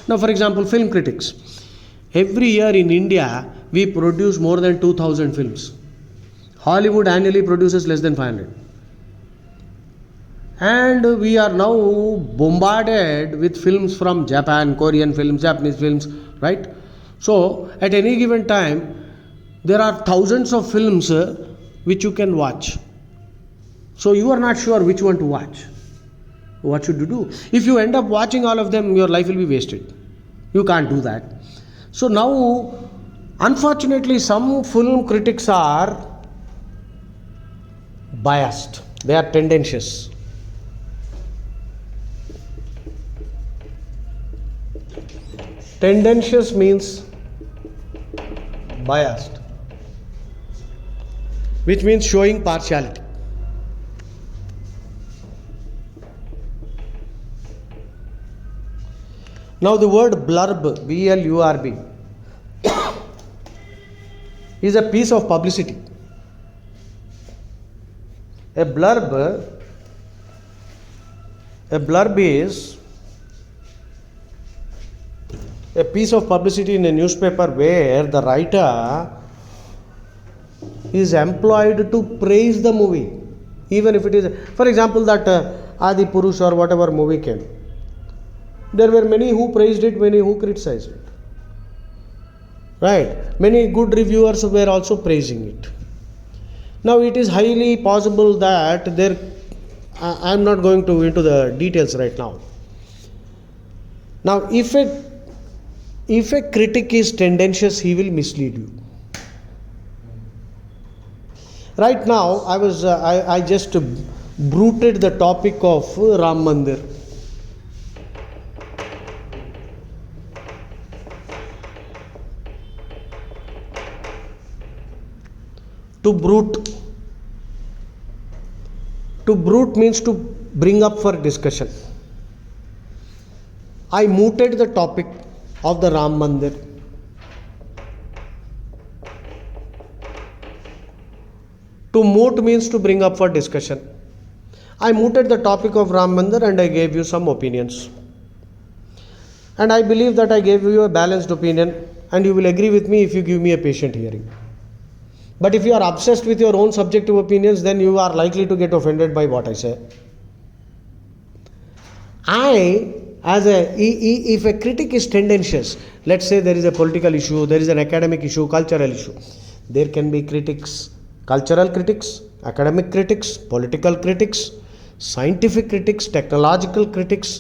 Now for example, film critics. Every year in India, we produce more than 2,000 films. Hollywood annually produces less than 500. And we are now bombarded with films from Japan, Korean films, Japanese films, right? So at any given time, there are thousands of films which you can watch. So you are not sure which one to watch. What should you do? If you end up watching all of them, your life will be wasted. You can't do that. So now, unfortunately, some film critics are biased. They are tendentious. Tendentious means biased, which means showing partiality. Now the word blurb, B-L-U-R-B, is a piece of publicity. A blurb is a piece of publicity in a newspaper where the writer is employed to praise the movie, even if it is, for example, that Adi Purush or whatever movie came. There were many who praised it, many who criticized it. Right? Many good reviewers were also praising it. Now it is highly possible that I am not going to into the details right now. Now if a critic is tendentious, he will mislead you. Right now, I just bruited the topic of Ram Mandir. To bruit means to bring up for discussion. I mooted the topic of the Ram Mandir. To moot means to bring up for discussion. I mooted the topic of Ram Mandir and I gave you some opinions. And I believe that I gave you a balanced opinion, and you will agree with me if you give me a patient hearing. But if you are obsessed with your own subjective opinions, then you are likely to get offended by what I say. If a critic is tendentious, let's say there is a political issue, there is an academic issue, cultural issue, there can be critics, cultural critics, academic critics, political critics, scientific critics, technological critics,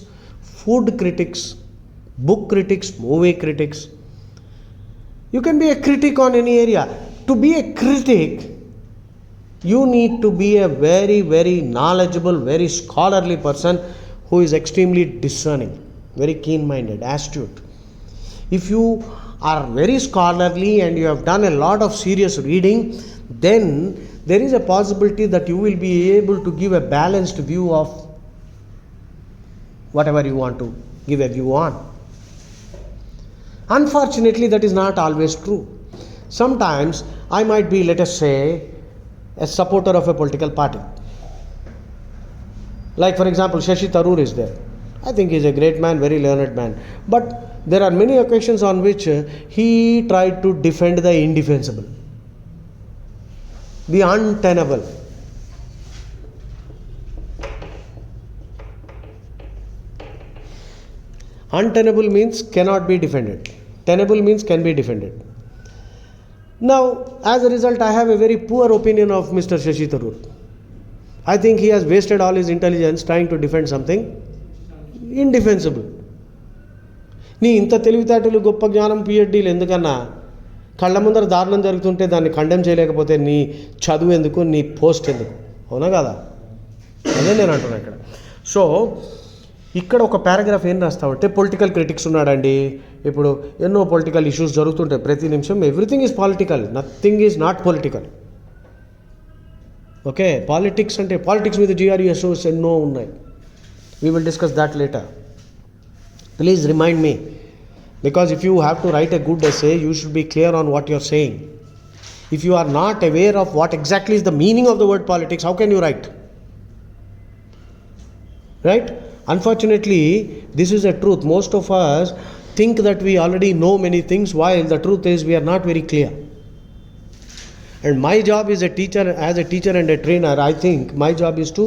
food critics, book critics, movie critics. You can be a critic on any area. To be a critic, you need to be a very, very knowledgeable, very scholarly person who is extremely discerning, very keen-minded, astute. If you are very scholarly and you have done a lot of serious reading, then there is a possibility that you will be able to give a balanced view of whatever you want to give a view on. Unfortunately, that is not always true. Sometimes I might be, let us say, a supporter of a political party. Like for example, Shashi Tharoor is there. I think he is a great man, very learned man. But there are many occasions on which he tried to defend the indefensible, the untenable. Untenable means cannot be defended. Tenable means can be defended. Now, as a result, I have a very poor opinion of Mr. Shashi Tharoor. I think he has wasted all his intelligence trying to defend something indefensible. నీ ఇంత తెలివితేటలు గొప్ప జ్ఞానం పిహెచ్డీలు ఎందుకన్నా కళ్ళ ముందర దారుణం జరుగుతుంటే దాన్ని కండెమ్ చేయలేకపోతే నీ చదువు ఎందుకు, నీ పోస్ట్ ఎందుకు? అవునా కదా? అదే నేను అంటున్నాను ఇక్కడ. సో ఇక్కడ ఒక పారాగ్రాఫ్ ఏం రాస్తామంటే పొలిటికల్ క్రిటిక్స్ ఉన్నాడండి. ఇప్పుడు ఎన్నో పొలిటికల్ ఇష్యూస్ జరుగుతుంటాయి ప్రతి నిమిషం. Everything is political, nothing is not political. Okay, politics అంటే పాలిటిక్స్ మీద GRESOs ఎన్నో ఉన్నాయి. We will discuss that later. Please remind me, because if you have to write a good essay, you should be clear on what you are saying. If you are not aware of what exactly is the meaning of the word politics, how can you write? Right? Unfortunately, this is a truth. Most of us think that we already know many things, while the truth is we are not very clear. And my job as a teacher and a trainer, I think my job is to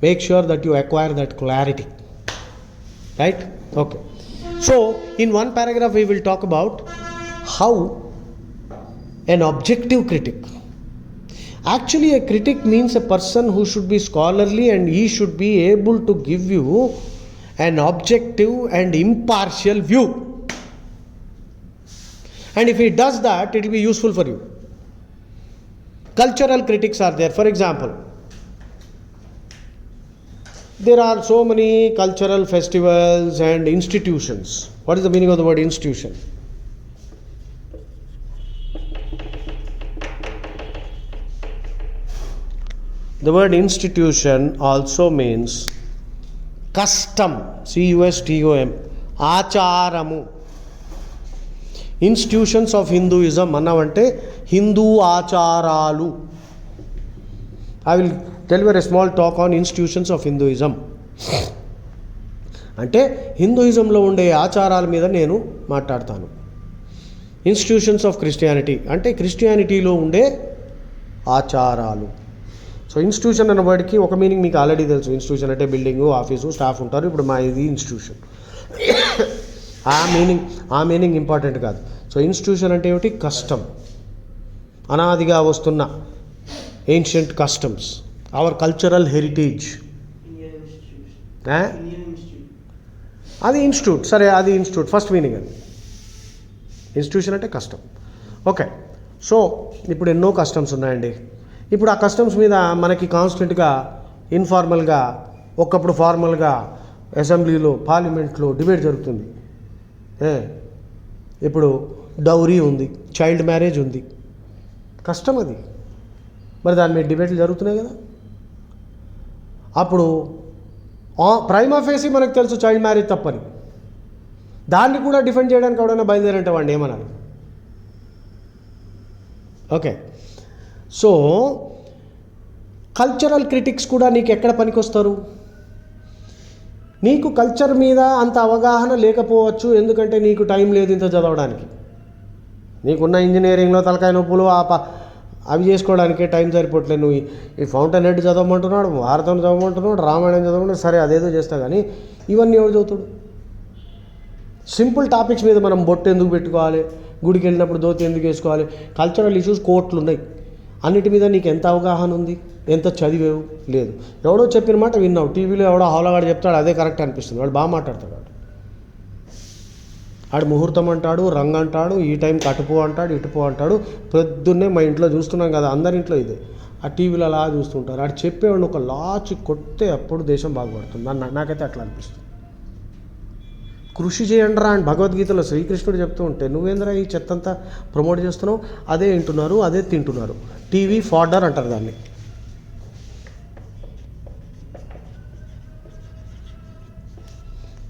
make sure that you acquire that clarity. Right? Okay. So, in one paragraph we will talk about how an objective critic. Actually, a critic means a person who should be scholarly and he should be able to give you an objective and impartial view. And if he does that, it will be useful for you. Cultural critics are there. For example, there are so many cultural festivals and institutions. What is the meaning of the word institution? The word institution also means custom, CUSTOM, ఆచారము. Institutions of Hinduism అన్నామంటే హిందూ ఆచారాలు. I will deliver a small talk on institutions of Hinduism. అంటే హిందూయిజంలో ఉండే ఆచారాల మీద నేను మాట్లాడతాను. Institutions of Christianity అంటే క్రిస్టియానిటీలో ఉండే ఆచారాలు. సో ఇన్స్టిట్యూషన్ అన్న వర్డ్కి ఒక మీనింగ్ మీకు ఆల్రెడీ తెలుసు. ఇన్స్టిట్యూషన్ అంటే బిల్డింగు, ఆఫీసు, స్టాఫ్ ఉంటారు. ఇప్పుడు మా ఇది ఇన్స్టిట్యూషన్. ఆ మీనింగ్ ఇంపార్టెంట్ కాదు. సో ఇన్స్టిట్యూషన్ అంటే ఏమిటి? కస్టమ్, అనాదిగా వస్తున్న ancient customs, our cultural heritage. అది ఇన్స్టిట్యూట్. సరే, అది ఇన్స్టిట్యూట్ ఫస్ట్ మీనింగ్. అది ఇన్స్టిట్యూషన్ అంటే కస్టమ్. ఓకే, సో ఇప్పుడు ఎన్నో కస్టమ్స్ ఉన్నాయండి. ఇప్పుడు ఆ కస్టమ్స్ మీద మనకి కాన్స్టెంట్గా ఇన్ఫార్మల్గా, ఒకప్పుడు ఫార్మల్గా అసెంబ్లీలో, పార్లమెంట్లో డిబేట్ జరుగుతుంది. ఇప్పుడు డౌరీ ఉంది, చైల్డ్ మ్యారేజ్ ఉంది, కష్టం అది. మరి దాని మీద డిబేట్లు జరుగుతున్నాయి కదా. అప్పుడు ప్రైమా ఫేసి మనకు తెలుసు చైల్డ్ మ్యారేజ్ తప్పని. దాన్ని కూడా డిఫెండ్ చేయడానికి ఎవడైనా బయలుదేరంటే వాడిని ఏమనాలి? ఓకే, సో కల్చరల్ క్రిటిక్స్ కూడా నీకు ఎక్కడ పనికొస్తారు? నీకు కల్చర్ మీద అంత అవగాహన లేకపోవచ్చు, ఎందుకంటే నీకు టైం లేదు ఇంత చదవడానికి. నీకున్న ఇంజనీరింగ్లో తలకాయ నొప్పులు, అవి చేసుకోవడానికే టైం సరిపోవట్లేదు. నువ్వు ఈ ఫౌంటైన్ హెడ్ చదవమంటున్నాడు, భారతం చదవమంటున్నాడు, రామాయణం చదవమంటున్నాడు, సరే అదేదో చేస్తా కానీ ఇవన్నీ ఎవరు చదువుతాడు? సింపుల్ టాపిక్స్ మీద మనం బొట్టు ఎందుకు పెట్టుకోవాలి, గుడికి వెళ్ళినప్పుడు ధోతి ఎందుకు వేసుకోవాలి, కల్చరల్ ఇష్యూస్ కోట్లు ఉన్నాయి. అన్నిటి మీద నీకు ఎంత అవగాహన ఉంది, ఎంత చదివేవు లేదు. ఎవడో చెప్పిన మాట విన్నావు, టీవీలో ఎవడో హౌలగాడు చెప్తాడు, అదే కరెక్ట్ అనిపిస్తుంది. వాడు బాగా మాట్లాడతాడు, ఆడు ముహూర్తం అంటాడు, రంగు అంటాడు, ఈ టైంకి అటుపో అంటాడు, ఇటుపో అంటాడు. పొద్దున్నే మా ఇంట్లో చూస్తున్నాం కదా, అందరి ఇంట్లో ఇదే. ఆ టీవీలో అలా చూస్తుంటారు. ఆడు చెప్పేవాడిని ఒక లాచి కొడితే అప్పుడు దేశం బాగుపడుతుంది. నాకైతే అట్లా అనిపిస్తుంది. కృషి చేయండి రా అని భగవద్గీతలో శ్రీకృష్ణుడు చెప్తూ ఉంటే నువ్వేంద్రా ఈ చెత్తంతా ప్రమోట్ చేస్తున్నావు? అదే వింటున్నారు, అదే తింటున్నారు. టీవీ ఫాడర్ అంటారు దాన్ని.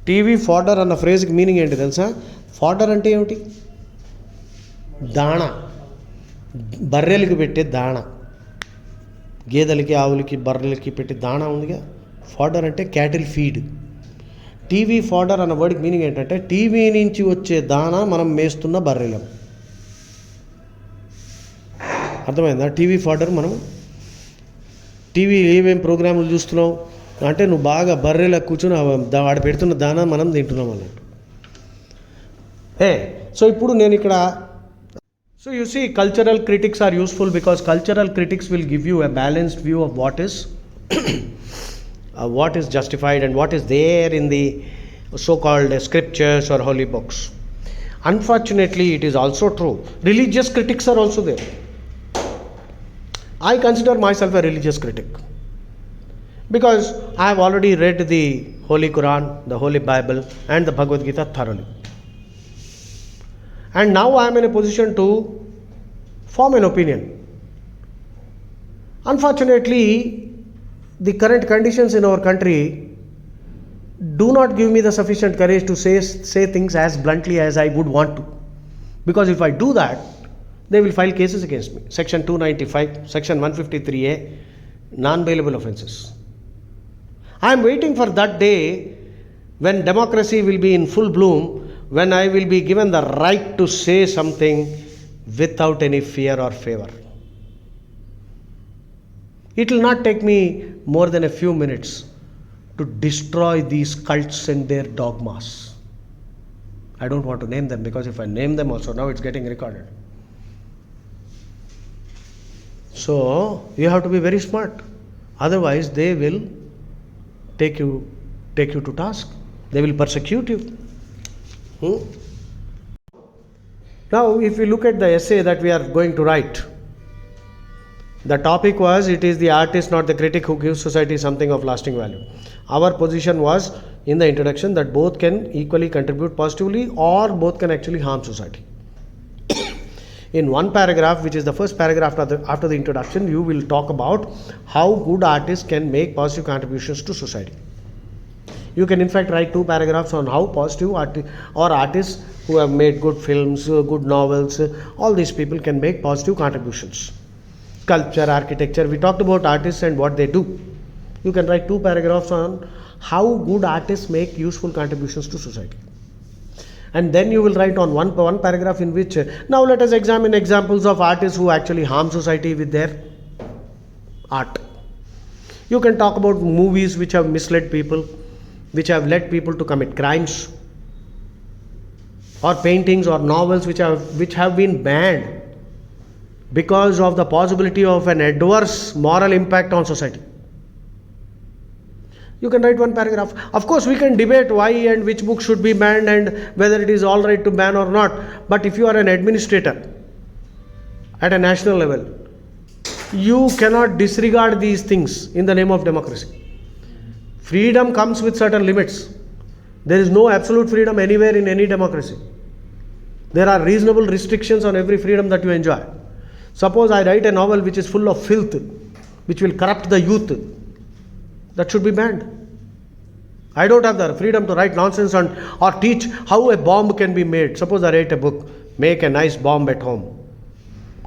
టీవీ ఫాడర్ అన్న ఫ్రేజ్కి మీనింగ్ ఏంటి తెలుసా? ఫాడర్ అంటే ఏమిటి? దాణా, బర్రెలకి పెట్టే దాణా. గేదెలకి, ఆవులకి, బర్రెలకి పెట్టే దాణా ఉందిగా, ఫాడర్ అంటే క్యాటిల్ ఫీడ్. టీవీ ఫాడర్ అన్న వర్డ్కి మీనింగ్ ఏంటంటే టీవీ నుంచి వచ్చే దాణా మనం మేస్తున్న బర్రెలం. అర్థమైందా? TV fodder. మనం టీవీ ఏమేమి ప్రోగ్రాములు చూస్తున్నావు అంటే నువ్వు బాగా బర్రెలా కూర్చొని వాడు పెడుతున్న దానా మనం తింటున్నాం అన్నట్టు. సో ఇప్పుడు నేను ఇక్కడ so you see cultural critics are useful because cultural critics will give you a balanced view of what is justified and what is there in the so-called scriptures or holy books. Unfortunately, it is also true. Religious critics are also there. I consider myself a religious critic because I have already read the Holy Quran, the Holy Bible and the Bhagavad Gita thoroughly. And now I am in a position to form an opinion. Unfortunately, the current conditions in our country do not give me the sufficient courage to say things as bluntly as I would want to. Because if I do that, they will file cases against me. Section 295, Section 153A, non-bailable offences. I am waiting for that day when democracy will be in full bloom, when I will be given the right to say something without any fear or favor. It will not take me more than a few minutes to destroy these cults and their dogmas. I don't want to name them because if I name them also, now it's getting recorded. So, you have to be very smart. Otherwise, they will take you to task. They will persecute you. Now, if we look at the essay that we are going to write, the topic was, it is the artist, not the critic, who gives society something of lasting value. Our position was in the introduction that both can equally contribute positively or both can actually harm society. In one paragraph, which is the first paragraph after the introduction, you will talk about how good artists can make positive contributions to society. You can in fact write 2 paragraphs on how positive artists who have made good films, good novels, all these people can make positive contributions. Sculpture, architecture, we talked about artists and what they do. You can write 2 paragraphs on how good artists make useful contributions to society. And then you will write on one paragraph in which, now let us examine examples of artists who actually harm society with their art. You can talk about movies which have misled people, which have led people to commit crimes, or paintings or novels which have been banned because of the possibility of an adverse moral impact on society. You can write 1 paragraph. Of course, we can debate why and which book should be banned and whether it is all right to ban or not. But if you are an administrator at a national level, you cannot disregard these things in the name of democracy. Freedom comes with certain limits. There is no absolute freedom anywhere in any democracy. There are reasonable restrictions on every freedom that you enjoy. Suppose I write a novel which is full of filth, which will corrupt the youth, that should be banned. I don't have the freedom to write nonsense or teach how a bomb can be made. Suppose I write a book, make a nice bomb at home.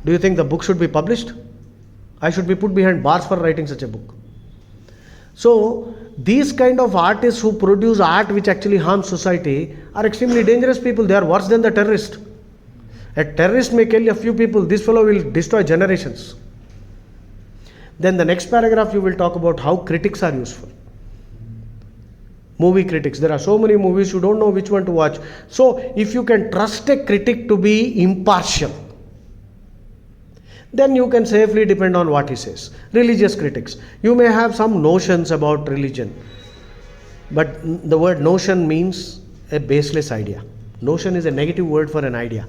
Do you think the book should be published? I should be put behind bars for writing such a book. So, these kind of artists who produce art which actually harms society are extremely dangerous people. They are worse than the terrorist. A terrorist may kill a few people, this fellow will destroy generations. Then the next paragraph you will talk about how critics are useful. Movie critics. There are so many movies you don't know which one to watch. So if you can trust a critic to be impartial, then you can safely depend on what he says. Religious critics. You may have some notions about religion, but the word notion means a baseless idea. Notion is a negative word for an idea.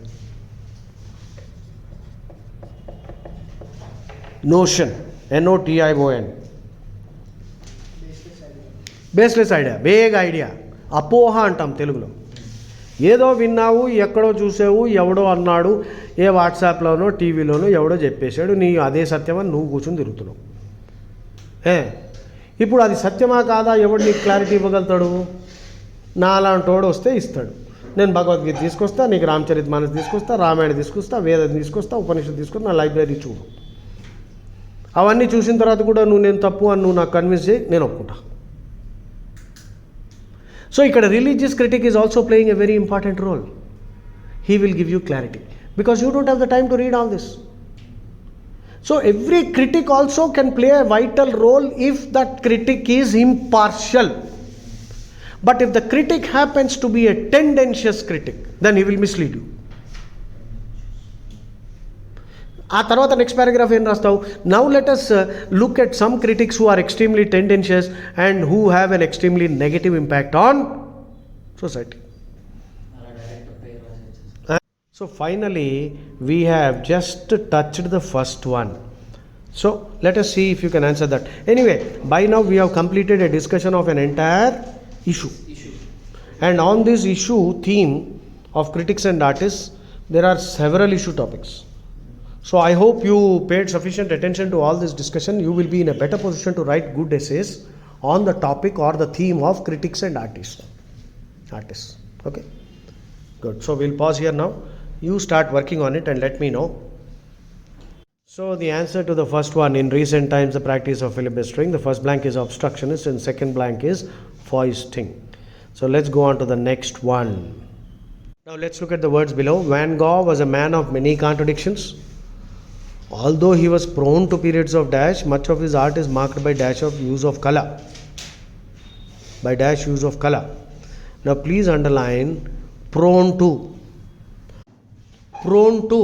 Notion. Notion. Baseless idea, vague idea, అపోహ అంటాం తెలుగులో. ఏదో విన్నావు, ఎక్కడో చూసావు, ఎవడో అన్నాడు, ఏ వాట్సాప్లోనో టీవీలోనో ఎవడో చెప్పేశాడు, నీ అదే సత్యమని నువ్వు కూర్చొని తిరుగుతున్నావు. ఇప్పుడు అది సత్యమా కాదా ఎవడు నీకు క్లారిటీ ఇవ్వగలుగుతాడు? నా అలాంటోడు వస్తే ఇస్తాడు. నేను భగవద్గీత తీసుకొస్తా, నీకు రామచరితమానస్ తీసుకొస్తా, రామాయణ తీసుకొస్తా, వేదం తీసుకొస్తా, ఉపనిషత్తు తీసుకొస్తా, నా లైబ్రరీ చూడు. అవన్నీ చూసిన తర్వాత కూడా నేను తప్పు అని నువ్వు నాకు కన్విన్స్ చేయి, నేను ఒప్పుకుంటా. So, ikkada religious critic is also playing a very important role. He will give you clarity because you don't have the time to read all this. So, every critic also can play a vital role if that critic is impartial. But if the critic happens to be a tendentious critic, then he will mislead you. ఆ తర్వాత next paragraph ఏం రాస్తావు? Now let us look at some critics who are extremely tendentious and who have an extremely negative impact on society. So finally we have just touched the first one. So let us see if you can answer that. Anyway, by now we have completed a discussion of an entire issue. And on this issue theme of critics and artists, there are several issue topics. So I hope you paid sufficient attention to all this discussion. You will be in a better position to write good essays on the topic or the theme of critics and artists. Okay, good. So we'll pause here now. You start working on it and let me know. So the answer to the first one: in recent times the practice of filibustering. The first blank is obstructionist and second blank is foisting. So let's go on to the next one. Now let's look at the words below. Van Gogh was a man of many contradictions. Although he was prone to periods of dash, much of his art is marked by dash of use of color. By dash use of color. Now please underline prone to. Prone to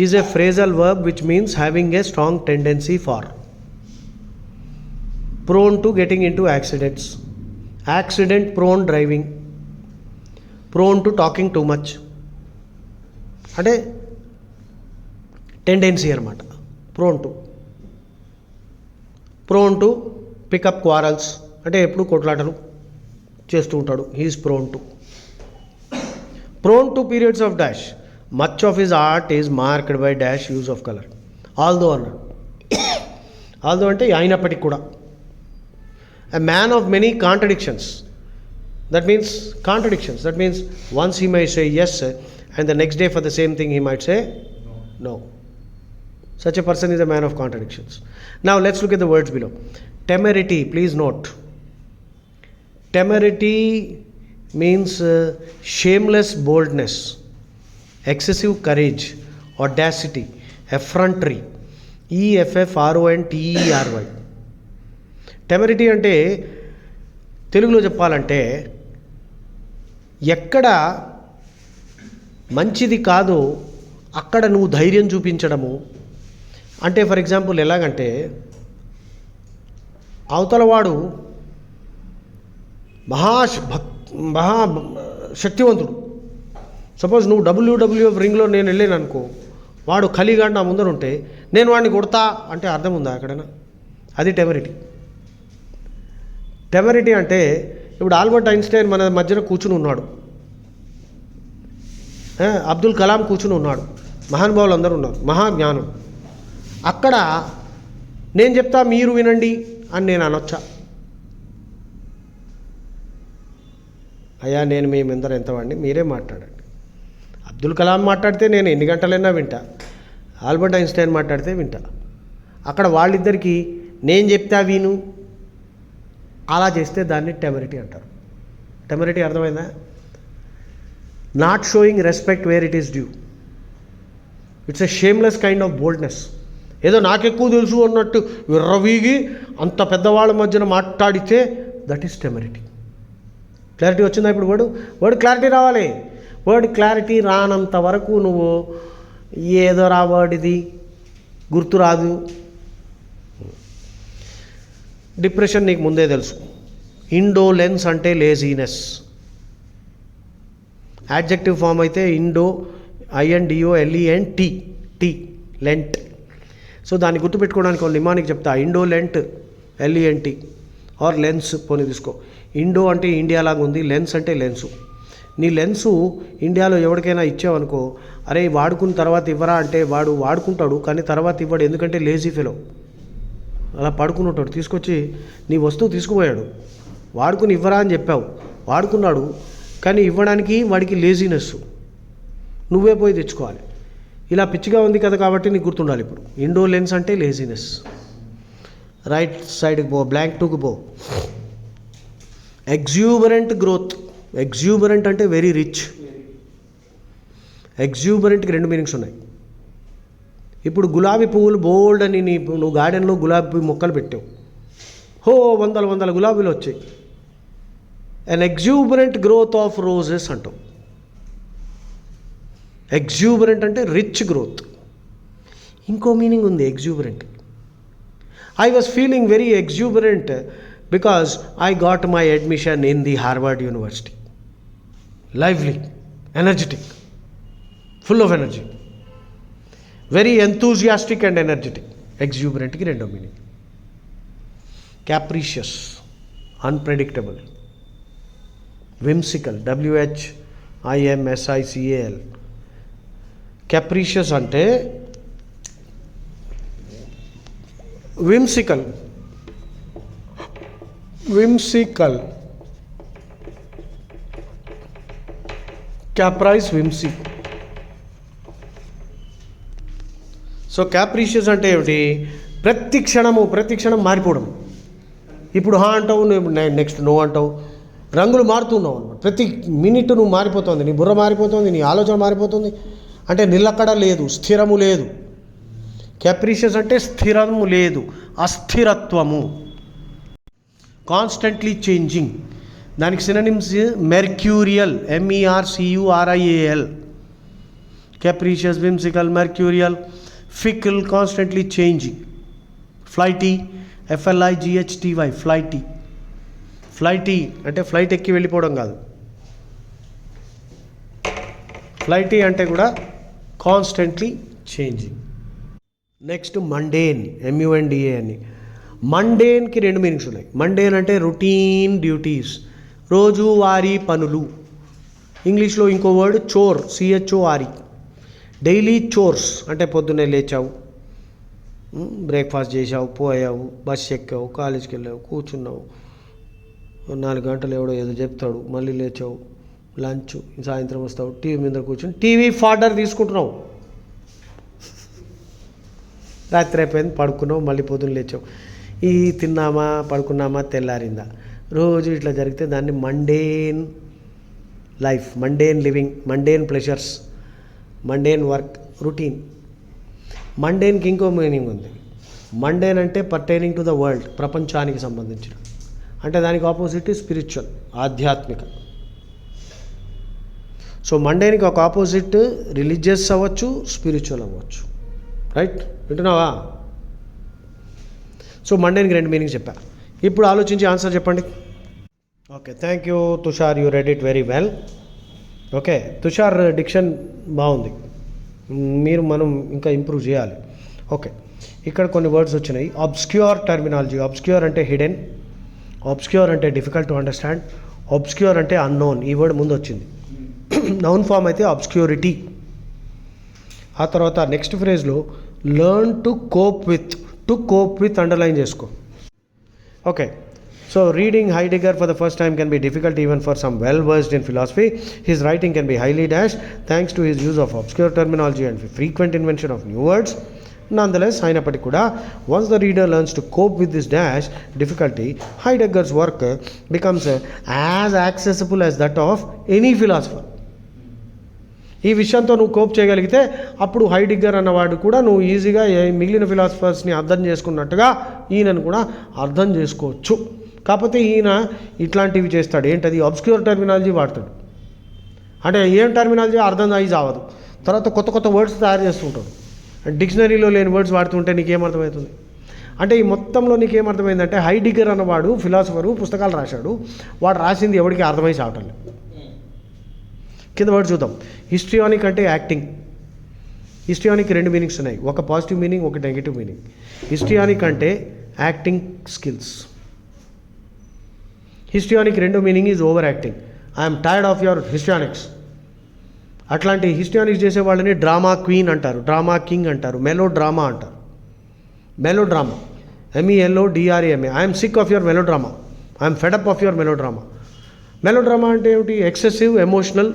is a phrasal verb which means having a strong tendency for. Prone to getting into accidents. Accident prone driving. Prone to talking too much. అంటే tendency అనమాట. Prone to pick up quarrels అంటే ఎప్పుడు కొట్లాటలు చేస్తూ ఉంటాడు. He is prone to periods of dash. Much of his art is marked by dash use of colour. Although అన్నాడు. Although అంటే అయినప్పటికీ కూడా. A man of many contradictions. That means once he might say yes and the next day for the same thing he might say no. Such a person is a man of contradictions. Now let's look at the words below. Temerity, please note. Temerity means shameless boldness, excessive courage, audacity, effrontery. EFFRONTERY. Temerity అంటే తెలుగులో చెప్పాలంటే ఎక్కడ మంచిది కాదో అక్కడ నువ్వు ధైర్యం చూపించడము. అంటే ఫర్ ఎగ్జాంపుల్ ఎలాగంటే అవతలవాడు మహా శక్తివంతుడు. సపోజ్ నువ్వు WWF రింగ్లో నేను వెళ్ళాను అనుకో, వాడు ఖలీగాడు నా ముందర ఉంటే నేను వాడిని కొడతా అంటే అర్థం ఉందా ఎక్కడైనా? అది టెమరిటీ. టెమరిటీ అంటే ఇప్పుడు ఆల్బర్ట్ ఐన్స్టైన్ మన మధ్యన కూర్చుని ఉన్నాడు, అబ్దుల్ కలాం కూర్చుని ఉన్నాడు, మహానుభావులు అందరూ ఉన్నారు, మహాజ్ఞానం. అక్కడ నేను చెప్తా మీరు వినండి అని నేను అనొచ్చా? అయ్యా నేను మేమందరం ఎంతవాడిని, మీరే మాట్లాడండి. అబ్దుల్ కలాం మాట్లాడితే నేను ఎన్ని గంటలైనా వింటా, ఆల్బర్ట్ ఐన్స్టైన్ మాట్లాడితే వింటా. అక్కడ వాళ్ళిద్దరికీ నేను చెప్తా విను అలా చేస్తే దాన్ని టెమరిటీ అంటారు. టెమరిటీ అర్థమైందా? Not showing respect where it is due. It's a shameless kind of boldness. ఏదో నాకెక్కువ తెలుసు అన్నట్టు విర్రవీగి అంత పెద్దవాళ్ళ మధ్యన మాట్లాడితే దట్ ఈస్ టెమరిటీ. క్లారిటీ వచ్చిందా ఇప్పుడు? వర్డ్ క్లారిటీ రావాలి. వర్డ్ క్లారిటీ రానంత వరకు నువ్వు ఏదో రా వర్డ్ ఇది గుర్తు రాదు. డిప్రెషన్ నీకు ముందే తెలుసు. ఇండోలెన్స్ అంటే లేజీనెస్. యాడ్జెక్టివ్ ఫామ్ అయితే ఇండో, INDOLENT, లెంట్. సో దాన్ని గుర్తుపెట్టుకోవడానికి ఒక నిమానికి చెప్తా. ఇండోలెంట్, LENT ఆర్ లెన్స్ పోనీ తీసుకో. ఇండో అంటే ఇండియా లాగా ఉంది, లెన్స్ అంటే లెన్సు. నీ లెన్సు ఇండియాలో ఎవరికైనా ఇచ్చావనుకో, అరే వాడుకున్న తర్వాత ఇవ్వరా అంటే వాడు వాడుకుంటాడు, కానీ తర్వాత ఇవ్వడు. ఎందుకంటే లేజీ ఫెలో, అలా పడుకుని ఉంటాడు. తీసుకొచ్చి నీ వస్తువు తీసుకుపోయాడు, వాడుకుని ఇవ్వరా అని చెప్పావు, వాడుకున్నాడు, కానీ ఇవ్వడానికి వాడికి లేజీనెస్. నువ్వే పోయి తెచ్చుకోవాలి. ఇలా పిచ్చిగా ఉంది కదా కాబట్టి నీకు గుర్తుండాలి. ఇప్పుడు ఇండోలెన్స్ అంటే లేజీనెస్. రైట్ సైడ్కి పో, బ్లాంక్ 2కి పో. Exuberant growth. ఎగ్జూబరెంట్ అంటే వెరీ రిచ్. ఎగ్జూబరెంట్కి 2 మీనింగ్స్ ఉన్నాయి. ఇప్పుడు గులాబీ పువ్వులు బోల్డ్ అని నువ్వు గార్డెన్లో గులాబీ మొక్కలు పెట్టావు, వందల గులాబీలు వచ్చాయి. An exuberant growth of roses అంటావు. ఎగ్జూబరెంట్ అంటే రిచ్ గ్రోత్. ఇంకో మీనింగ్ ఉంది exuberant. I was feeling very exuberant because I got my admission in the Harvard University. Lively, energetic, full of energy, very enthusiastic and energetic. ఎగ్జూబరెంట్కి 2వ meaning. Capricious, unpredictable. Whimsical, WHIMSICAL. Capricious అంటే whimsical. క్యాప్రైజ్, విమ్సీ. So క్యాప్రీషియస్ అంటే ఏమిటి? ప్రతి క్షణం మారిపోవడం. ఇప్పుడు అంటావు, నెక్స్ట్ నో అంటావు, రంగులు మారుతున్నావు అన్నమాట. ప్రతి మినిట్ నువ్వు మారిపోతుంది, నీ బుర్ర మారిపోతుంది, నీ ఆలోచన మారిపోతుంది. అంటే నిలకడ లేదు, స్థిరము లేదు. క్యాప్రీషియస్ అంటే స్థిరము లేదు, అస్థిరత్వము. Constantly changing. దానికి synonyms mercurial, MERCURIAL. Capricious, whimsical, mercurial. Fickle, constantly changing. Flighty, FLIGHTY, flighty. Flighty అంటే ఫ్లైట్ ఎక్కి వెళ్ళిపోవడం కాదు. ఫ్లైటీ అంటే కూడా constantly changing. Next mundane, MUNDA అని. మండేన్కి 2 మీనింగ్స్ ఉన్నాయి. మండేన్ అంటే రొటీన్ డ్యూటీస్, రోజువారీ పనులు. ఇంగ్లీష్లో ఇంకో word chore, CHORE. Daily chores అంటే పొద్దున్నే లేచావు, బ్రేక్ఫాస్ట్ చేసావు, పోయావు, బస్ ఎక్కావు, కాలేజీకి వెళ్ళావు, కూర్చున్నావు, 4 గంటలు ఎవడో ఏదో చెప్తాడు, మళ్ళీ లేచావు, లంచ్, సాయంత్రం వస్తావు, టీవీ మీద కూర్చొని టీవీ ఫాడర్ తీసుకుంటున్నావు. రాత్రి అయిపోయింది, పడుకున్నావు, మళ్ళీ పొద్దున్న లేచావు. ఈ తిన్నామా, పడుకున్నామా, తెల్లారిందా. రోజు ఇట్లా జరిగితే దాన్ని mundane life, mundane living, mundane pleasures, mundane work, routine. మండేన్కి ఇంకో మీనింగ్ ఉంది. మండేన్ అంటే పర్టైనింగ్ టు ద వరల్డ్, ప్రపంచానికి సంబంధించిన. అంటే దానికి ఆపోజిట్ స్పిరిచువల్, ఆధ్యాత్మిక. సో మండేన్కి ఒక ఆపోజిట్ రిలీజియస్ అవ్వచ్చు, స్పిరిచువల్ అవ్వచ్చు. రైట్, వింటున్నావా? సో మండేన్కి 2 మీనింగ్స్ చెప్పా. ఇప్పుడు ఆలోచించి ఆన్సర్ చెప్పండి. Okay, thank you Tushar, you read it very well. Okay, Tushar diction బాగుంది. మనం ఇంకా ఇంప్రూవ్ చేయాలి. ఓకే, ఇక్కడ కొన్ని వర్డ్స్ వచ్చినాయి. Obscure terminology. అబ్స్క్యూర్ అంటే హిడెన్, అబ్స్క్యూర్ అంటే డిఫికల్ట్ టు అండర్స్టాండ్, అబ్స్క్యూర్ అంటే అన్నోన్. ఈ వర్డ్ ముందు వచ్చింది. నౌన్ ఫామ్ అయితే అబ్స్క్యూరిటీ. ఆ తర్వాత నెక్స్ట్ ఫ్రేజ్లో learn to cope with. To cope with underline చేసుకో. Okay, so reading Heidegger for the first time can be difficult even for some well versed in philosophy. His writing can be highly dashed thanks to his use of obscure terminology and frequent invention of new words. Nonetheless, అయినప్పటికీ కూడా once the reader learns to cope with this dash difficulty, Heidegger's work becomes as accessible as that of any philosopher. ఈ విషయంతో నువ్వు cope చేయగలిగితే అప్పుడు హైడిగ్గర్ అన్నవాడు కూడా నువ్వు ఈజీగా మిగిలిన ఫిలాసఫర్స్ని అర్థం చేసుకున్నట్టుగా ఈయనను కూడా అర్థం చేసుకోవచ్చు. కాకపోతే ఈయన ఇట్లాంటివి చేస్తాడు. ఏంటది? అబ్స్క్యూర్ టర్మినాలజీ వాడతాడు. అంటే ఏం టర్మినాలజీ అర్థం అయ్యి చావదు. తర్వాత కొత్త కొత్త వర్డ్స్ తయారు చేస్తుంటాడు. డిక్షనరీలో లేని వర్డ్స్ వాడుతుంటే నీకేమర్థమవుతుంది? అంటే ఈ మొత్తంలో నీకేమర్థమైందంటే హైడిగ్గర్ అన్నవాడు ఫిలాసఫరు, పుస్తకాలు రాశాడు. వాడు రాసింది ఎవరికి అర్థమై చావటం లేదు. కింద వర్డ్ చూద్దాం. హిస్ట్రియానిక్ అంటే యాక్టింగ్. హిస్ట్రియానిక్ 2 మీనింగ్స్ ఉన్నాయి, ఒక పాజిటివ్ మీనింగ్, ఒక నెగిటివ్ మీనింగ్. హిస్ట్రియానిక్ అంటే acting skills. Histrionic 2 meaning is over acting. I'm tired of your histrionics. అట్లాంటి హిస్ట్రియానిక్స్ చేసే వాళ్ళని డ్రామా క్వీన్ అంటారు, డ్రామా కింగ్ అంటారు, మెలో డ్రామా అంటారు. Melodrama, MELODRAMA. I'm sick of your melodrama, I'm fed up of your melodrama. Melodrama అంటే ఏమిటి? Excessive emotional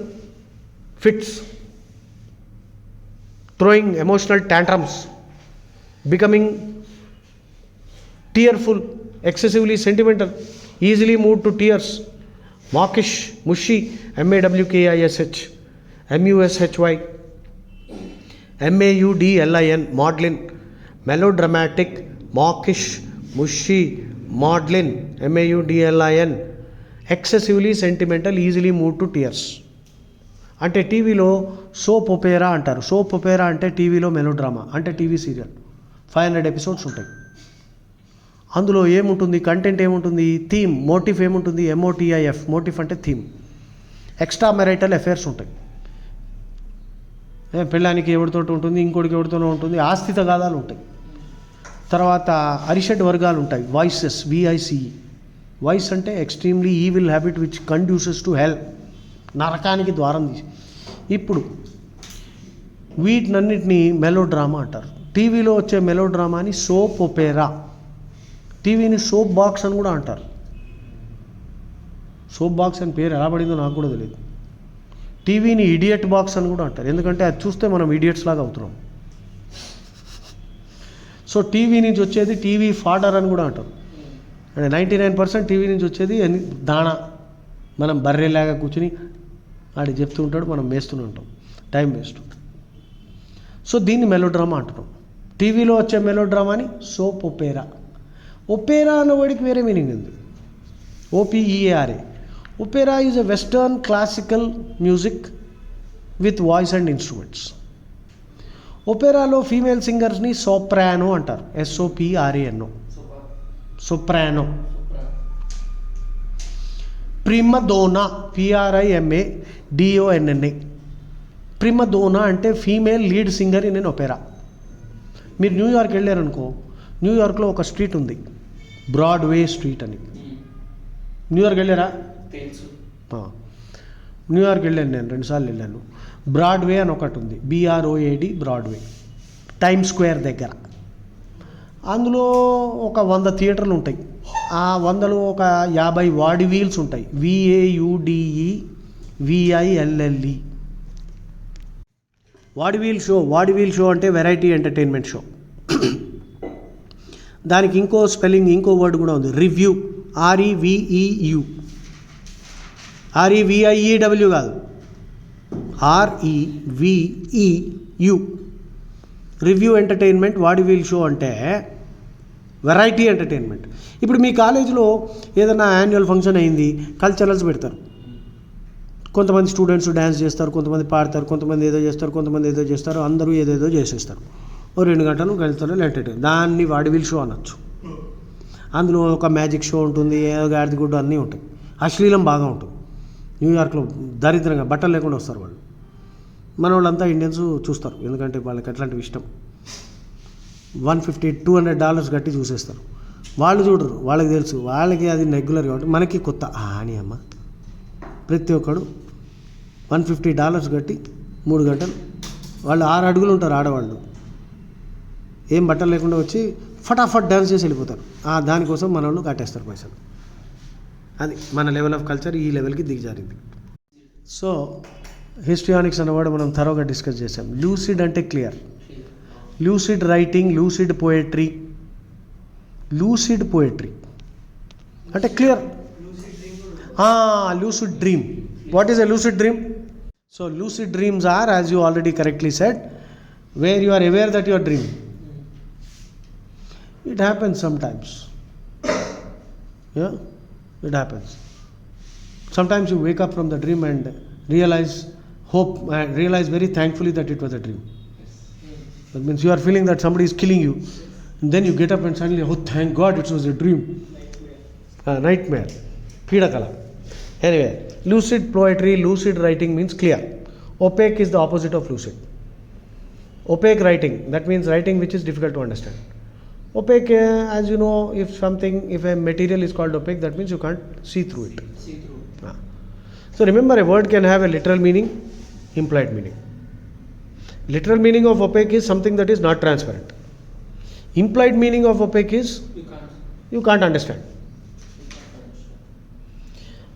fits, throwing emotional tantrums, becoming tearful, excessively sentimental, easily moved to tears, mawkish, mushy, MAWKISH, MUSHY, MAUDLIN, maudlin, melodramatic, mawkish, mushy, maudlin, MAUDLIN, excessively sentimental, easily moved to tears. అంటే టీవీలో soap Opera అంటారు. Soap Opera అంటే టీవీలో melodrama, అంటే TV serial. 500 episodes ఉంటాయి. అందులో ఏముంటుంది? Content ఏముంటుంది? థీమ్, మోటిఫ్ ఏముంటుంది? MOTIF, మోటిఫ్ అంటే థీమ్. ఎక్స్ట్రా మెరైటల్ అఫేర్స్ ఉంటాయి. పెళ్ళానికి ఎవరితో ఉంటుంది, ఇంకోటికి ఎవరితోనో ఉంటుంది, ఆస్తి తగాదాలు ఉంటాయి. తర్వాత అరిషడ్ వర్గాలు ఉంటాయి, వాయిసెస్, VICE. వాయిస్ అంటే extremely evil habit which conduces to hell, నరకానికి ద్వారం తీసి. ఇప్పుడు వీటినన్నిటినీ మెలోడ్రామా అంటారు. టీవీలో వచ్చే మెలోడ్రామాని సోప్ ఒపేరా, టీవీని సోప్ బాక్స్ అని కూడా అంటారు. సోప్ బాక్స్ అని పేరు ఎలా పడిందో నాకు కూడా తెలియదు. టీవీని ఇడియట్ బాక్స్ అని కూడా అంటారు, ఎందుకంటే అది చూస్తే మనం ఇడియట్స్ లాగా అవుతున్నాం. సో టీవీ నుంచి వచ్చేది టీవీ ఫాడర్ అని కూడా అంటారు. అంటే 99% టీవీ నుంచి వచ్చేది దాణా. మనం బర్రెలాగా కూర్చుని ఆడి చెప్తూ ఉంటాడు, మనం మేస్తూనే ఉంటాం, టైం వేస్ట్. సో దీన్ని మెలోడ్రామా అంటున్నాం. టీవీలో వచ్చే మెలోడ్రామాని సోప్ ఒపేరా. ఒపేరా అన్న వర్డ్కి వేరే మీనింగ్ ఉంది, OPERA. Opera is a western classical music with voice and instruments. ఒపేరాలో ఫీమేల్ సింగర్స్ని సోప్రానో అంటారు, SOPRANO, soprano. Prima donna, PRIMADONNA. Prima donna అంటే female lead singer in an opera. మీరు న్యూయార్క్ వెళ్ళారనుకో, న్యూయార్క్లో ఒక స్ట్రీట్ ఉంది, బ్రాడ్వే స్ట్రీట్ అని. న్యూయార్క్ వెళ్ళారా? న్యూయార్క్ వెళ్ళాను నేను, 2 సార్లు వెళ్ళాను. బ్రాడ్వే అని ఒకటి ఉంది, BROAD, బ్రాడ్వే, టైమ్ స్క్వేర్ దగ్గర. అందులో ఒక 100 థియేటర్లు ఉంటాయి. ఆ 100లో ఒక 50 వాడివీల్స్ ఉంటాయి, VAUDEVILLE. వాడివీల్ షో అంటే వెరైటీ ఎంటర్టైన్మెంట్ షో. దానికి ఇంకో స్పెల్లింగ్, ఇంకో వర్డ్ కూడా ఉంది, రివ్యూ, REVEU. REVIEW కాదు, REVEU. రివ్యూ ఎంటర్టైన్మెంట్, వాడివీల్ షో అంటే వెరైటీ ఎంటర్టైన్మెంట్. ఇప్పుడు మీ కాలేజీలో ఏదైనా యాన్యువల్ ఫంక్షన్ అయింది, కల్చరల్స్ పెడతారు. కొంతమంది స్టూడెంట్స్ డ్యాన్స్ చేస్తారు, కొంతమంది పాడతారు, కొంతమంది ఏదో చేస్తారు, కొంతమంది ఏదో చేస్తారు, అందరూ ఏదేదో చేసేస్తారు. 2 గంటలు వెళ్తారు, ఎంటర్టైన్. దాన్ని వాడివీల్ షో అనొచ్చు. అందులో ఒక మ్యాజిక్ షో ఉంటుంది, ఏదో గాడిదగుడ్డు అన్నీ ఉంటాయి. అశ్లీలం బాగా ఉంటుంది. న్యూయార్క్లో దరిద్రంగా బట్టలు లేకుండా వస్తారు వాళ్ళు. మన వాళ్ళంతా ఇండియన్స్ చూస్తారు, ఎందుకంటే వాళ్ళకి అట్లాంటివి ఇష్టం. $150-200 కట్టి చూసేస్తారు. వాళ్ళు చూడరు, వాళ్ళకి తెలుసు, వాళ్ళకి అది రెగ్యులర్ కాబట్టి. మనకి కొత్త అని అమ్మ, ప్రతి ఒక్కడు $150 కట్టి 3 గంటలు. వాళ్ళు 6 అడుగులు ఉంటారు ఆడవాళ్ళు, ఏం బట్టలు లేకుండా వచ్చి ఫటాఫట్ డ్యాన్స్ చేసి వెళ్ళిపోతారు. దానికోసం మన వాళ్ళు కట్టేస్తారు పైసలు. అది మన లెవెల్ ఆఫ్ కల్చర్ ఈ లెవెల్కి దిగజారింది. సో హిస్ట్రియానిక్స్ అన్నవాడు మనం థరోగా డిస్కస్ చేసాం. లూసిడ్ అంటే clear, lucid writing, lucid poetry. Lucid poetry అంటే clear. Lucid dream. What is a lucid dream? So lucid dreams are, as you already correctly said, where you are aware that you are dreaming. It happens sometimes. Yeah, it happens. Sometimes you wake up from the dream and realize very thankfully that it was a dream. That means you are feeling that somebody is killing you, and then you get up and suddenly, oh, thank God it was a dream. Nightmare. Pidakala. Anyway, lucid poetry, lucid writing means clear. Opaque is the opposite of lucid. Opaque writing, that means writing which is difficult to understand. Opaque, as you know, if a material is called opaque, that means you can't see through it. So remember, a word can have a literal meaning, implied meaning. Literal meaning of opaque is something that is not transparent. Implied meaning of opaque is you can't understand.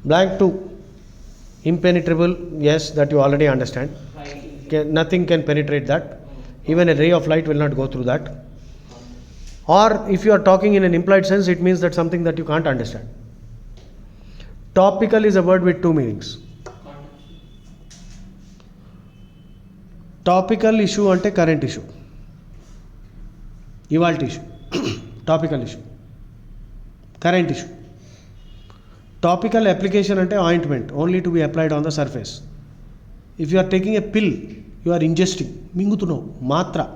Blank 2, impenetrable, yes, that you already understand. Nothing can penetrate that. Even a ray of light will not go through that. Or if you are talking in an implied sense, it means that something that you can't understand. Topical is a word with two meanings. Topical issue ante current issue. Ivalti issue. Topical issue. Current issue. Topical application ante ointment, only to be applied on the surface. If you are taking a pill, you are ingesting, mingutunavu, matra.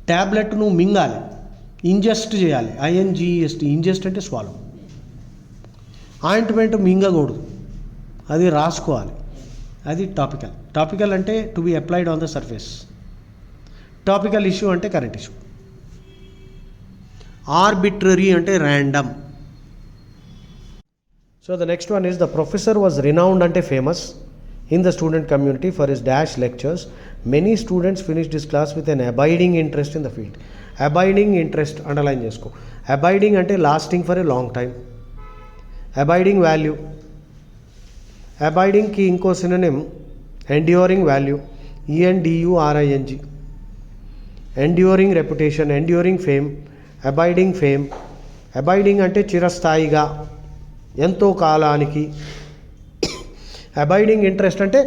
Tablet nu mingali, ingest cheyali, ingest, ingest ante swallow. Ointment మింగకూడదు, అది రాసుకోవాలి, అది topical. Topical అంటే to be applied on the surface. Topical issue అంటే current issue. Arbitrary అంటే random. So the next one is the professor was renowned అంటే famous in the student community for his dash lectures. Many students finished his class with an abiding interest in the field. Abiding interest underline chesko. Abiding ante lasting for a long time. Abiding value. Abiding ki inko synonym enduring value, ENDURING. Enduring reputation, enduring fame, abiding fame. Abiding ante chirasthayiga, ento kalaniki. Abiding interest అంటే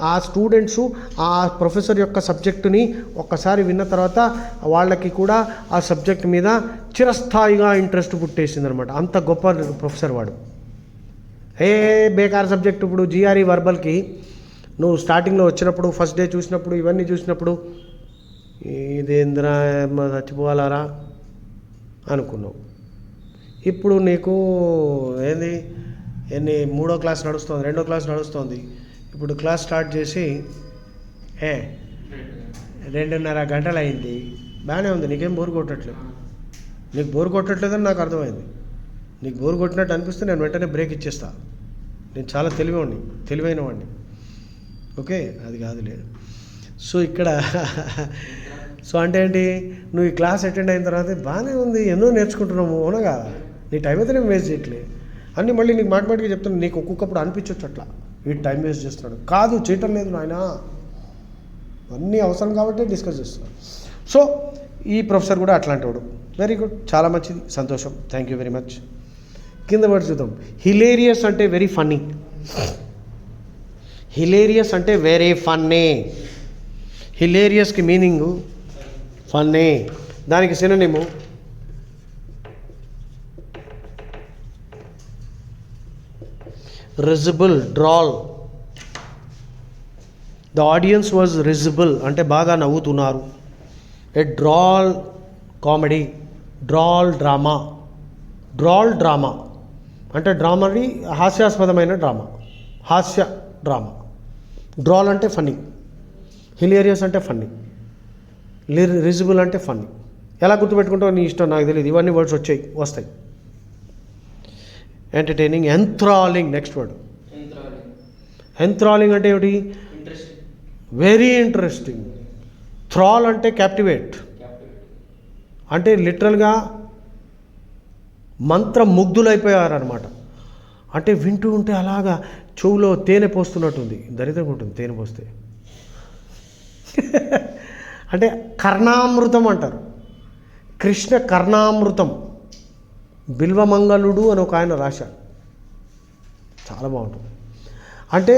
ఆ students ఆ professor యొక్క సబ్జెక్టుని ఒక్కసారి విన్న తర్వాత వాళ్ళకి కూడా ఆ సబ్జెక్ట్ మీద చిరస్థాయిగా ఇంట్రెస్ట్ పుట్టేసింది అనమాట. అంత గొప్ప ప్రొఫెసర్ వాడు. బేకార్ సబ్జెక్ట్. ఇప్పుడు జిఆర్ఈ వర్బల్కి నువ్వు స్టార్టింగ్లో వచ్చినప్పుడు, ఫస్ట్ డే చూసినప్పుడు, ఇవన్నీ చూసినప్పుడు ఇదేంద్రా చచ్చిపోవాలారా అనుకున్నావు. ఇప్పుడు నీకు మూడో క్లాస్ నడుస్తుంది, రెండో క్లాస్ నడుస్తుంది. ఇప్పుడు క్లాస్ స్టార్ట్ చేసి 2.5 గంటలు అయింది, బాగానే ఉంది, నీకేం బోరు కొట్టట్లేదు. నీకు బోరు కొట్టట్లేదని నాకు అర్థమైంది. నీకు బోరు కొట్టినట్టు అనిపిస్తే నేను వెంటనే బ్రేక్ ఇచ్చేస్తా. నేను చాలా తెలివైన వాడిని. ఓకే, అది కాదులే. సో ఇక్కడ అంటే ఏంటి, నువ్వు ఈ క్లాస్ అటెండ్ అయిన తర్వాత బాగానే ఉంది, ఎన్నో నేర్చుకుంటున్నాము, అవునగా, నీ టైం అయితే నేను వేస్ట్ చేయట్లే అన్నీ మళ్ళీ నీకు మాటిమాటికి చెప్తాను. నీకు ఒక్కొక్కప్పుడు అనిపించవచ్చు అట్లా, వీడు టైం వేస్ట్ చేస్తున్నాడు. కాదు, చేయటం లేదు నాయన, అన్నీ అవసరం కాబట్టి డిస్కస్ చేస్తున్నాడు. సో ఈ ప్రొఫెసర్ కూడా అట్లాంటి వాడు. వెరీ గుడ్, చాలా మంచిది, సంతోషం, థ్యాంక్ యూ వెరీ మచ్. కింద వర్డ్ చూద్దాం. హిలేరియస్ అంటే వెరీ ఫన్నీ. హిలేరియస్ అంటే వెరీ ఫన్నీ. హిలేరియస్కి మీనింగు ఫన్నీ. దానికి synonym risible, droll. The audience was risible అంటే బాగా నవ్వుతున్నారు. A droll comedy, droll drama. Droll drama అంటే డ్రామాని హాస్యాస్పదమైన డ్రామా, హాస్య డ్రామా. డ్రాల్ అంటే ఫన్నీ, హిలేరియస్ అంటే ఫన్నీ, రిజిబుల్ అంటే ఫన్నీ. ఎలా గుర్తుపెట్టుకుంటావు నీ ఇష్టం, నాకు తెలియదు. ఇవన్నీ వర్డ్స్ వస్తాయి. Entertaining. Enthralling next word. Enthralling అంటే ఏమిటి? Very interesting. థ్రాల్ అంటే క్యాప్టివేట్, అంటే లిటరల్గా మంత్రముగ్ధులైపోయారనమాట. అంటే వింటూ ఉంటే అలాగా చెవులో తేనె పోస్తున్నట్టుంది. దరిద్రంగా ఉంటుంది తేనె పోస్తే. అంటే కర్ణామృతం అంటారు. కృష్ణ కర్ణామృతం. బిల్వమంగళుడు అని ఒక ఆయన రాశాడు, చాలా బాగుంటుంది. అంటే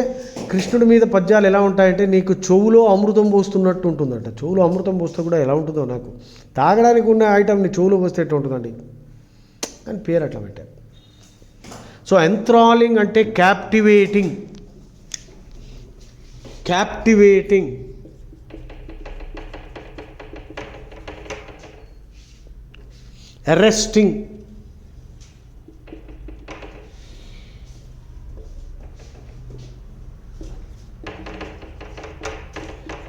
కృష్ణుడి మీద పద్యాలు ఎలా ఉంటాయంటే నీకు చెవులో అమృతం పోస్తున్నట్టు ఉంటుందంట. చెవులో అమృతం పోస్తే కూడా ఎలా ఉంటుందో నాకు తాగడానికి ఉన్న ఐటమ్ని చెవులో పోస్తే ఎట్లా ఉంటుందండి అని పేరు అట్లా పెట్టారు. సో ఎంథ్రాలింగ్ అంటే captivating, arresting,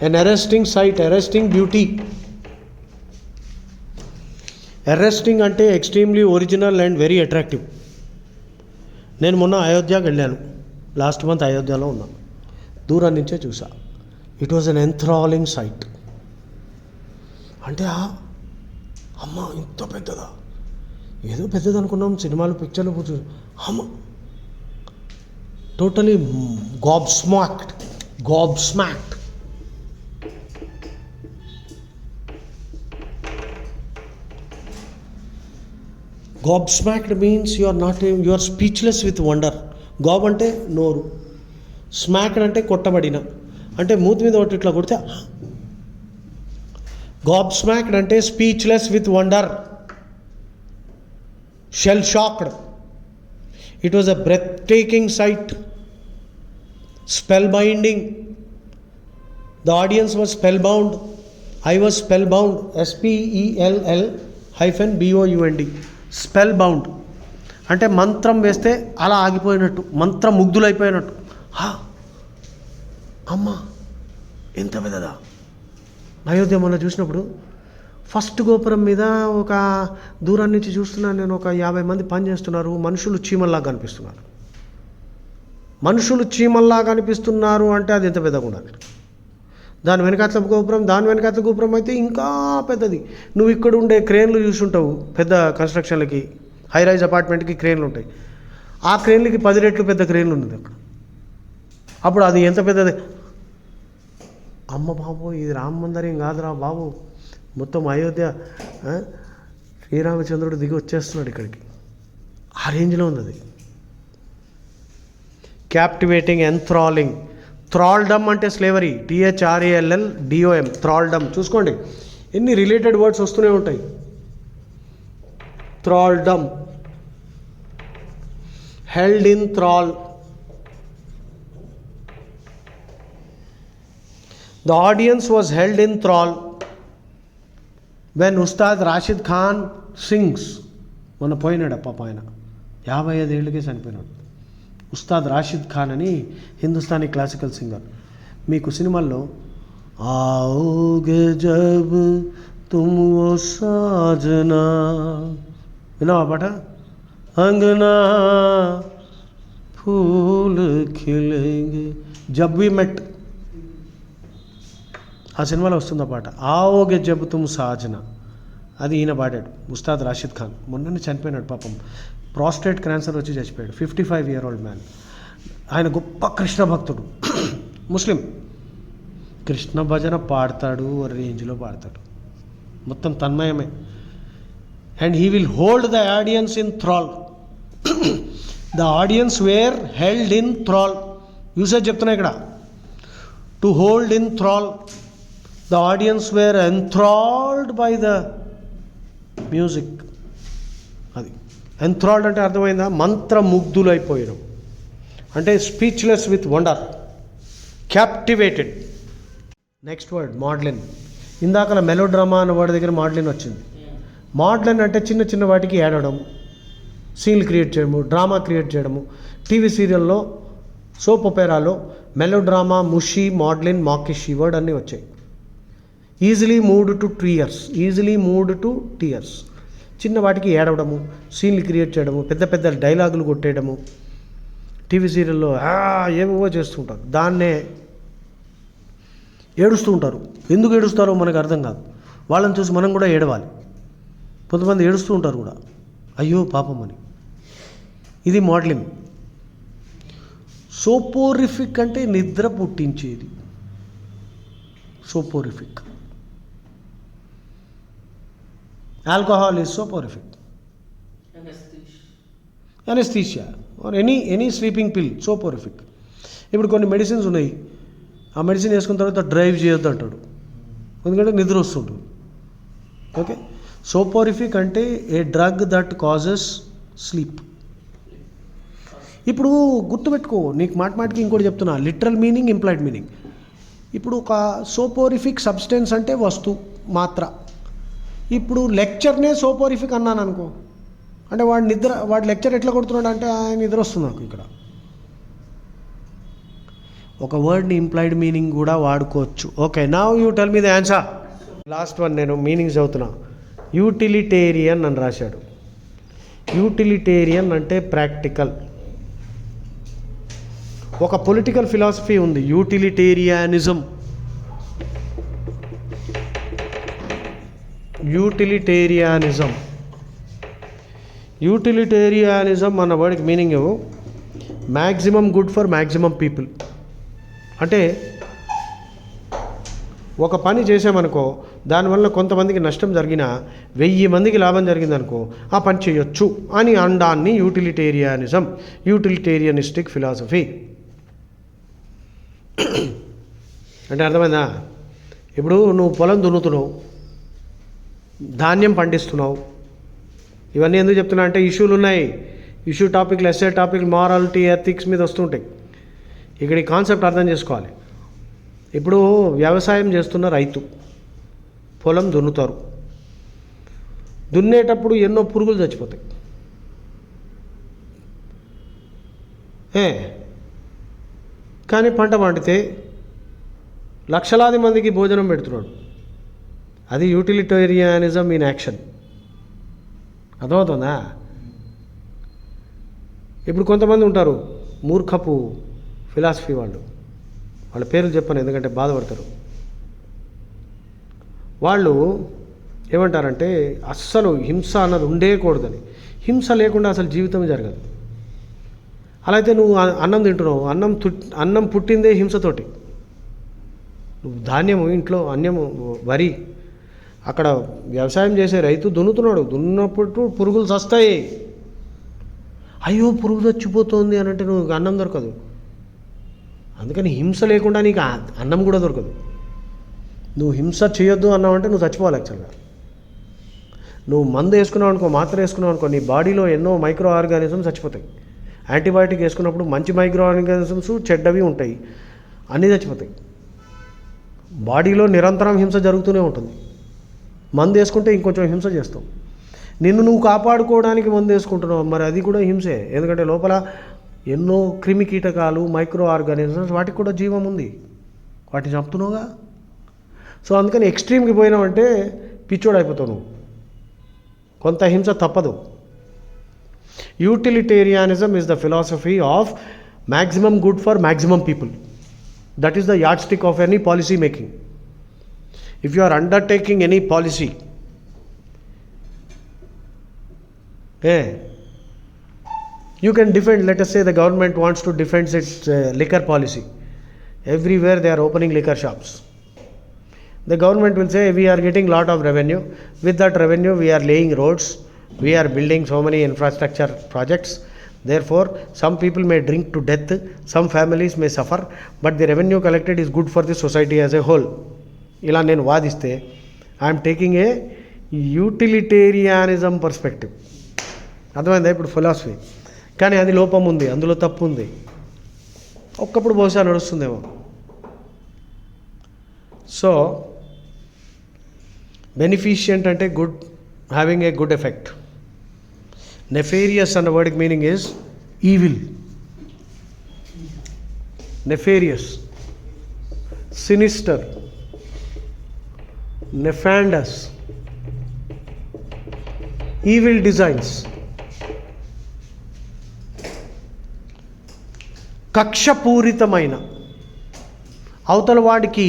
an arresting sight, arresting beauty. Arresting అంటే extremely original and very attractive. నేను మొన్న అయోధ్యకి వెళ్ళాను. లాస్ట్ మంత్ అయోధ్యలో ఉన్నాను. దూరం నుంచే చూసా. It was an enthralling sight. అంటే అమ్మ ఇంత పెద్దదా, ఏదో పెద్దది అనుకున్నాం సినిమాలు పిక్చర్లు కూర్చో, అమ్మ totally gobsmacked. Gobsmacked means you are speechless with wonder. Gob అంటే నోరు, స్మాక్డ్ అంటే కొట్టబడిన, అంటే మూతి మీద ఒకటి ఇట్లా కొడితే. Gobsmacked అంటే speechless with wonder, shell shocked. It was a breathtaking sight, spellbinding. The audience was spellbound. I was spellbound. SPELL-BOUND. Spell bound అంటే మంత్రం వేస్తే అలా ఆగిపోయినట్టు, మంత్రం ముగ్ధులైపోయినట్టు. అమ్మ ఎంత పెద్దదా. అయోధ్య మొన్న చూసినప్పుడు ఫస్ట్ గోపురం మీద ఒక దూరం నుంచి చూస్తున్నాను నేను, ఒక 50 మంది పని చేస్తున్నారు. మనుషులు చీమల్లాగా కనిపిస్తున్నారు అంటే అది ఎంత పెద్దగా ఉండాలి. దాని వెనకాతల గోపురం అయితే ఇంకా పెద్దది. నువ్వు ఇక్కడ ఉండే క్రేన్లు చూసుంటావు, పెద్ద కన్స్ట్రక్షన్లకి, హై రైజ్ అపార్ట్మెంట్కి క్రేన్లు ఉంటాయి. ఆ క్రేన్లకి 10 రెట్లు పెద్ద క్రేన్లు ఉన్నది అక్కడ. అప్పుడు అది ఎంత పెద్దది. అమ్మ బాబు ఇది రామ మందిరం కాదురా బాబు, మొత్తం అయోధ్య శ్రీరామచంద్రుడు దిగి వచ్చేస్తున్నాడు ఇక్కడికి. ఆ రేంజ్లో ఉంది అది. క్యాప్టివేటింగ్, ఎంథ్రాలింగ్. థ్రాల్డమ్ అంటే స్లేవరీ, THRALLDOM, థ్రాల్డమ్. చూసుకోండి ఎన్ని రిలేటెడ్ వర్డ్స్ వస్తూనే ఉంటాయి. Thraldom, held in thrall. The audience was held in thrall when Ustad Rashid Khan sings. మొన్న పోయినాడు పాప, ఆయన 55 ఏళ్ళకే చనిపోయినాడు. ఉస్తాద్ రాషిద్ ఖాన్ అని హిందుస్థానీ క్లాసికల్ సింగర్. మీకు సినిమాల్లో आओगे जब तुम वो साजना విన్నావా పాట? अंगना फूल खिलेंगे जब वी मेट, ఆ సినిమాలో వస్తుంది ఆ పాట. आओगे जब तुम साजना, అది ఈయన పాడాడు, ఉస్తాద్ రాషిద్ ఖాన్. మొన్ననే చనిపోయినాడు పాపం, ప్రాస్టేట్ క్యాన్సర్ వచ్చి చచ్చిపోయాడు. 55-year-old man. ఆయన గొప్ప కృష్ణ భక్తుడు, ముస్లిం. కృష్ణ భజన పాడతాడు, రేంజ్లో పాడతాడు, మొత్తం తన్మయమే. And he will hold the audience in thrall. The audience were held in thrall. Usage చెప్తున్నా ఇక్కడ, to hold in thrall. The audience were enthralled by the music. అది ఎంథ్రాల్డ్ అంటే అర్థమైందా? మంత్రముగ్ధులైపోయారు అంటే speechless with wonder, captivated. Next word maudlin. ఇందాక melo drama అన్న word దగ్గర మాడ్లిన్ వచ్చింది. మాడ్లిన్ అంటే చిన్న చిన్న వాటికి ఏడవడం, సీన్లు క్రియేట్ చేయడము, డ్రామా క్రియేట్ చేయడము. టీవీ సీరియల్లో, సోప్ ఒపేరాలో మెలో డ్రామా, ముషి, మాడ్లిన్, మాకిష్ ఈ వర్డ్ అన్నీ వచ్చాయి. Easily moved to tears. చిన్న వాటికి ఏడవడము, సీన్లు క్రియేట్ చేయడము, పెద్ద పెద్ద డైలాగులు కొట్టేయడము. టీవీ సీరియల్లో ఏవేవో చేస్తుంటారు, దాన్నే ఏడుస్తూ ఉంటారు. ఎందుకు ఏడుస్తారో మనకు అర్థం కాదు. వాళ్ళని చూసి మనం కూడా ఏడవాలి. కొంతమంది ఏడుస్తూ ఉంటారు కూడా, అయ్యో పాపం అని. ఇది మోడలింగ్. సోపోరిఫిక్ అంటే నిద్ర పుట్టించేది. Soporific. Alcohol is soporific. Anesthesia or any sleeping pill, soporific. ఇప్పుడు కొన్ని మెడిసిన్స్ ఉన్నాయి, ఆ మెడిసిన్ వేసుకున్న తర్వాత డ్రైవ్ చేయొద్దు అంటాడు, ఎందుకంటే నిద్ర వస్తుంటుంది. ఓకే, సోపోరిఫిక్ అంటే ఏ డ్రగ్ దట్ కాజెస్ స్లీప్. ఇప్పుడు గుర్తుపెట్టుకో, నీకు మాటికి ఇంకోటి చెప్తున్నా, లిటరల్ మీనింగ్, ఇంప్లాయిడ్ మీనింగ్. ఇప్పుడు ఒక సోపోరిఫిక్ సబ్స్టెన్స్ అంటే వస్తువు, మాత్ర. ఇప్పుడు లెక్చర్నే సోపోరిఫిక్ అన్నాను అనుకో, అంటే వాడు లెక్చర్ ఎట్లా కొడుతున్నాడు అంటే ఆయన నిద్ర వస్తుంది నాకు. ఇక్కడ ఒక వర్డ్ని ఇంప్లాయిడ్ మీనింగ్ కూడా వాడుకోవచ్చు. Okay, now you tell me the answer. Last one నేను మీనింగ్స్ చదువుతున్నా. యూటిలిటేరియన్ అని రాశాడు. యూటిలిటేరియన్ అంటే ప్రాక్టికల్. ఒక పొలిటికల్ ఫిలాసఫీ ఉంది, యూటిలిటేరియానిజం. యూటిలిటేరియానిజం యూటిలిటేరియానిజం అన్న వర్డ్కి meaning maximum good for maximum people. అంటే ఒక పని చేసామనుకో, దానివల్ల కొంతమందికి నష్టం జరిగినా 1000 మందికి లాభం జరిగిందనుకో, ఆ పని చేయొచ్చు అని అనడాన్ని యూటిలిటేరియానిజం, యూటిలిటేరియనిస్టిక్ ఫిలాసఫీ. అంటే అర్థమైందా? ఇప్పుడు నువ్వు పొలం దున్నుతున్నావు, ధాన్యం పండిస్తున్నావు. ఇవన్నీ ఎందుకు చెప్తున్నా అంటే ఇష్యూలు ఉన్నాయి. ఇష్యూ టాపిక్లు, ఎస్ఏ టాపిక్లు, మారాలిటీ, ఎథిక్స్ మీద వస్తుంటాయి. ఇక్కడ ఈ కాన్సెప్ట్ అర్థం చేసుకోవాలి. ఇప్పుడు వ్యవసాయం చేస్తున్న రైతు పొలం దున్నుతారు. దున్నేటప్పుడు ఎన్నో పురుగులు చచ్చిపోతాయి. కానీ పంట పండితే లక్షలాది మందికి భోజనం పెడుతున్నాడు. అది యూటిలిటేరియానిజం ఇన్ యాక్షన్. అర్థమవుతుందా? ఇప్పుడు కొంతమంది ఉంటారు మూర్ఖపు ఫిలాసఫీ వాళ్ళ పేర్లు చెప్పను ఎందుకంటే బాధపడతారు. వాళ్ళు ఏమంటారంటే అస్సలు హింస అన్నది ఉండేకూడదని. హింస లేకుండా అసలు జీవితం జరగదు. అలా అయితే నువ్వు అన్నం తింటున్నావు, అన్నం పుట్టిందే హింసతోటి. నువ్వు ధాన్యము ఇంట్లో, అన్యము, వరి, అక్కడ వ్యవసాయం చేసే రైతు దున్నుతున్నాడు. దున్నప్పుడు పురుగులు చస్తాయి. అయ్యో పురుగు చచ్చిపోతుంది అని అంటే నువ్వు అన్నం దొరకదు. అందుకని హింస లేకుండా నీకు అన్నం కూడా దొరకదు. నువ్వు హింస చేయొద్దు అన్నావంటే నువ్వు చచ్చిపోవాలి. యాక్చువల్గా నువ్వు మందు వేసుకున్నావు అనుకో, మాత్ర వేసుకున్నావు అనుకో, నీ బాడీలో ఎన్నో మైక్రో ఆర్గానిజమ్స్ చచ్చిపోతాయి. యాంటీబయాటిక్ వేసుకున్నప్పుడు మంచి మైక్రో ఆర్గానిజమ్స్, చెడ్డవి ఉంటాయి, అన్నీ చచ్చిపోతాయి. బాడీలో నిరంతరం హింస జరుగుతూనే ఉంటుంది. మందు వేసుకుంటే ఇంకొంచెం హింస చేస్తావు. నిన్ను నువ్వు కాపాడుకోవడానికి మందు వేసుకుంటున్నావు, మరి అది కూడా హింసే. ఎందుకంటే లోపల ఎన్నో క్రిమి కీటకాలు, మైక్రో ఆర్గానిజమ్స్, వాటికి కూడా జీవం ఉంది, వాటిని చంపుతున్నావుగా. సో అందుకని ఎక్స్ట్రీమ్కి పోయినావంటే పిచ్చోడు అయిపోతావు నువ్వు. కొంత హింస తప్పదు. Utilitarianism is the philosophy of maximum good for maximum people. That is the yardstick of any policy making. If you are undertaking any policy, you can defend, let us say the government wants to defend its liquor policy. Everywhere they are opening liquor shops. The government will say, we are getting lot of revenue. With that revenue, we are laying roads. We are building so many infrastructure projects. Therefore, some people may drink to death. Some families may suffer. But the revenue collected is good for the society as a whole. ఇలా నేను వాదిస్తే I'm taking a యూటిలిటేరియానిజం perspective. అర్థమైందా ఇప్పుడు philosophy? కానీ అది లోపం ఉంది, అందులో తప్పు ఉంది. ఒక్కప్పుడు బహుశా నడుస్తుందేమో. సో బెనిఫిషియంట్ అంటే good, having a good effect. Nefarious అన్న వర్డ్కి meaning is evil. Nefarious, sinister, nefandous, evil designs. కక్షపూరితమైన, అవతల వాడికి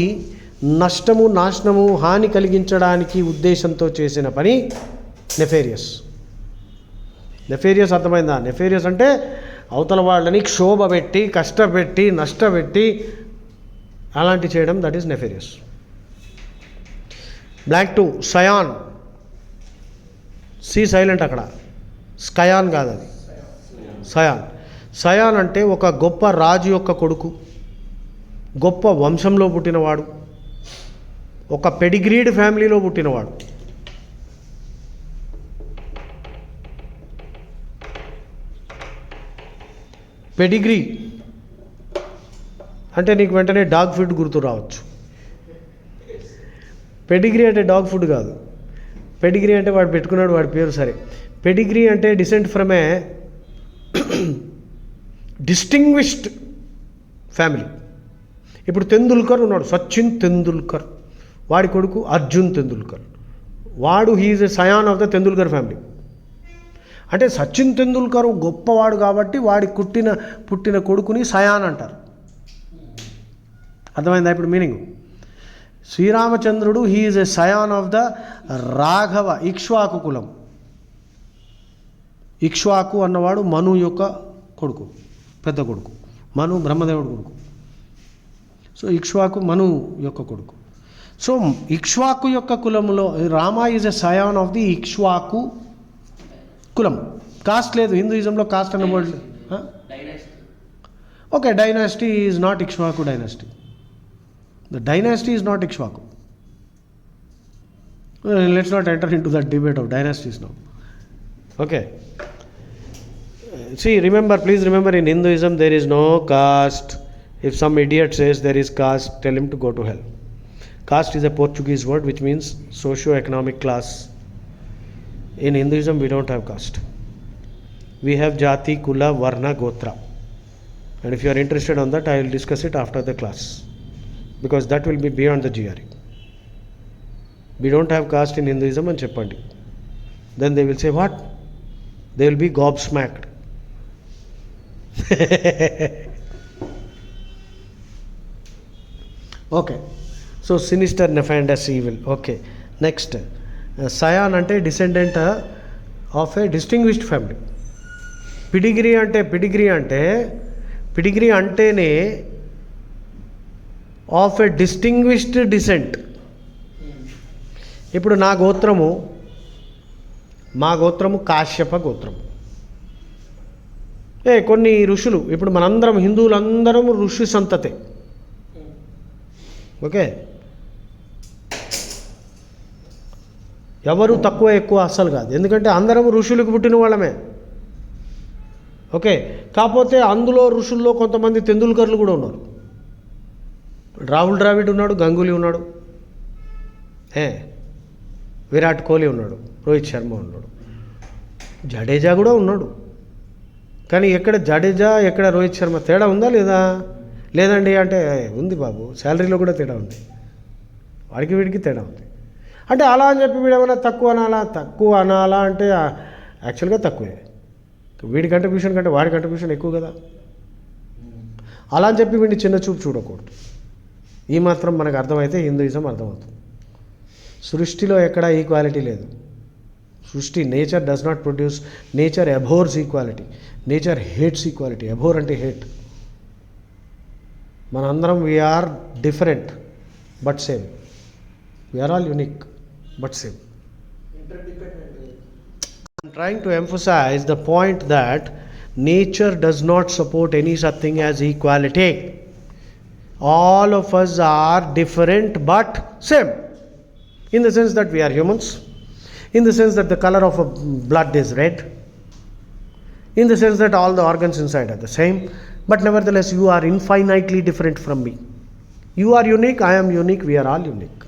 నష్టము, నాశనము, హాని కలిగించడానికి ఉద్దేశంతో చేసిన పని నెఫేరియస్. నెఫేరియస్ అర్థమైందా? నెఫేరియస్ అంటే అవతల వాళ్ళని క్షోభ పెట్టి, కష్టపెట్టి, నష్టపెట్టి అలాంటి చేయడం, that is nefarious. Blank 2 scion, C silent అక్కడ, స్కయాన్ కాదు అది, సయాన్. సయాన్ అంటే ఒక గొప్ప రాజు యొక్క కొడుకు. గొప్ప వంశంలో పుట్టినవాడు, ఒక పెడిగ్రీడ్ ఫ్యామిలీలో పుట్టినవాడు. పెడిగ్రీ అంటే నీకు వెంటనే డాగ్ ఫుడ్ గుర్తు రావచ్చు. పెడిగ్రీ అంటే డాగ్ ఫుడ్ కాదు. పెడిగ్రీ అంటే వాడు పెట్టుకున్నాడు వాడి పేరు, సరే. పెడిగ్రీ అంటే descent from a distinguished family. ఇప్పుడు తెందుల్కర్ ఉన్నాడు, సచిన్ తెందుల్కర్, వాడి కొడుకు అర్జున్ తెందుల్కర్. వాడు he is a scion of the Tendulkar family. అంటే సచిన్ తెందుల్కర్ గొప్పవాడు కాబట్టి వాడి పుట్టిన కొడుకుని సయాన్ అంటారు. అర్థమైందా ఇప్పుడు మీనింగ్? శ్రీరామచంద్రుడు he is a scion of the Raghava Ikshvaku కులం. ఇక్ష్వాకు అన్నవాడు మను యొక్క కొడుకు, పెద్ద కొడుకు. మను బ్రహ్మదేవుడు కొడుకు. సో ఇక్ష్వాకు మను యొక్క కొడుకు. సో ఇక్ష్వాకు యొక్క కులంలో Rama is a scion of the Ikshvaku కులం. కాస్ట్ లేదు హిందూయిజంలో, కాస్ట్ అన్న word. Okay, dynasty is not Ikshvaku dynasty. The dynasty is not Ikshvaku. Let's not enter into that debate of dynasties now. Okay. See, please remember, in Hinduism there is no caste. If some idiot says there is caste, tell him to go to hell. Caste is a Portuguese word which means socio-economic class. In Hinduism we don't have caste. We have Jati, Kula, Varna, Gotra. And if you are interested on that, I will discuss it after the class, because that will be beyond the GRE. We don't have caste in Hinduism and cheppandi. Then they will say what? They will be gobsmacked. Okay, so sinister, nefandous, evil. Okay, next, Sayan ante descendant of a distinguished family. Pedigree antene of a distinguished descent. ఇప్పుడు మా గోత్రము కాశ్యప గోత్రము. కొన్ని ఋషులు, ఇప్పుడు మనందరం హిందువులందరం ఋషి సంతతే. Okay, ఎవరు తక్కువ ఎక్కువ అస్సలు కాదు, ఎందుకంటే అందరం ఋషులకు పుట్టిన వాళ్ళమే. ఓకే, కాకపోతే అందులో ఋషుల్లో కొంతమంది తెందుల్కర్లు కూడా ఉన్నారు. రాహుల్ ద్రావిడ్ ఉన్నాడు, గంగూలీ ఉన్నాడు, విరాట్ కోహ్లీ ఉన్నాడు, రోహిత్ శర్మ ఉన్నాడు, జడేజా కూడా ఉన్నాడు. కానీ ఎక్కడ జడేజా ఎక్కడ రోహిత్ శర్మ తేడా ఉందా లేదా? లేదండి అంటే ఉంది బాబు, శాలరీలో కూడా తేడా ఉంది, వాడికి వీడికి తేడా ఉంది. అంటే అలా అని చెప్పి వీడేమైనా తక్కువ అనాలా అంటే యాక్చువల్గా తక్కువే. వీడి కంట్రిబ్యూషన్ కంటే వాడి కంట్రిబ్యూషన్ ఎక్కువ కదా. అలా అని చెప్పి వీడిని చిన్న చూపు చూడకూడదు. ఈ మాత్రం మనకు అర్థమైతే హిందూయిజం అర్థమవుతుంది. సృష్టిలో ఎక్కడా ఈక్వాలిటీ లేదు. సృష్టి, nature does not produce, nature abhors equality, nature hates equality. Abhor అంటే హేట్. మనందరం we are different but same. We are all unique but same. I'm trying to emphasize the point that nature does not support any such thing as equality. All of us are different but same, in the sense that we are humans, in the sense that the color of a blood is red, in the sense that all the organs inside are the same, but nevertheless you are infinitely different from me. You are unique, I am unique, we are all unique.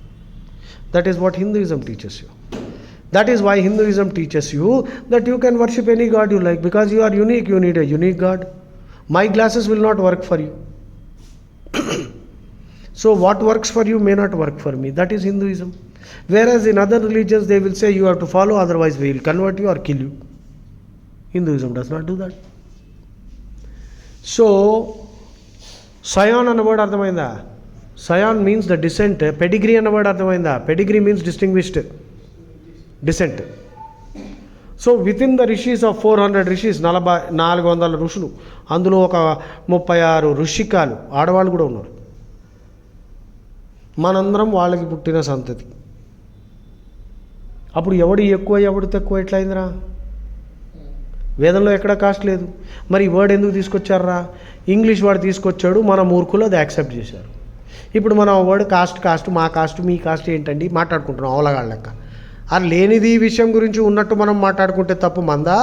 That is what Hinduism teaches you. That is why Hinduism teaches you that you can worship any god you like, because you are unique, you need a unique god. My glasses will not work for you. So what works for you may not work for me. That is Hinduism. Whereas in other religions they will say you have to follow, otherwise we will convert you or kill you. Hinduism does not do that. So Sayan అన్న word అర్థమైందా? Sayan means the descent. Pedigree అన్న word అర్థమైందా? Pedigree means distinguished descent. So with in the rishis of 400 rishis, 400 ఋషులు, అందులో ఒక 36 ఋషికాలు ఆడవాళ్ళు కూడా ఉన్నారు. మనందరం వాళ్ళకి పుట్టిన సంతతి. అప్పుడు ఎవడు ఎక్కువ ఎవడు తక్కువ ఎట్లయిందిరా? వేదంలో ఎక్కడ కాస్ట్ లేదు. మరి ఈ వర్డ్ ఎందుకు తీసుకొచ్చారా? ఇంగ్లీష్ వాడు తీసుకొచ్చాడు, మన మూర్ఖులు అది యాక్సెప్ట్ చేశారు. ఇప్పుడు మనం వర్డ్ కాస్ట్ మా కాస్ట్ మీ కాస్ట్ ఏంటండి మాట్లాడుకుంటున్నాం అవలగాళ్ళ లెక్క. ఆ లేనిది విషయం గురించి ఉన్నట్టు మనం మాట్లాడుకుంటే తప్పు మందా,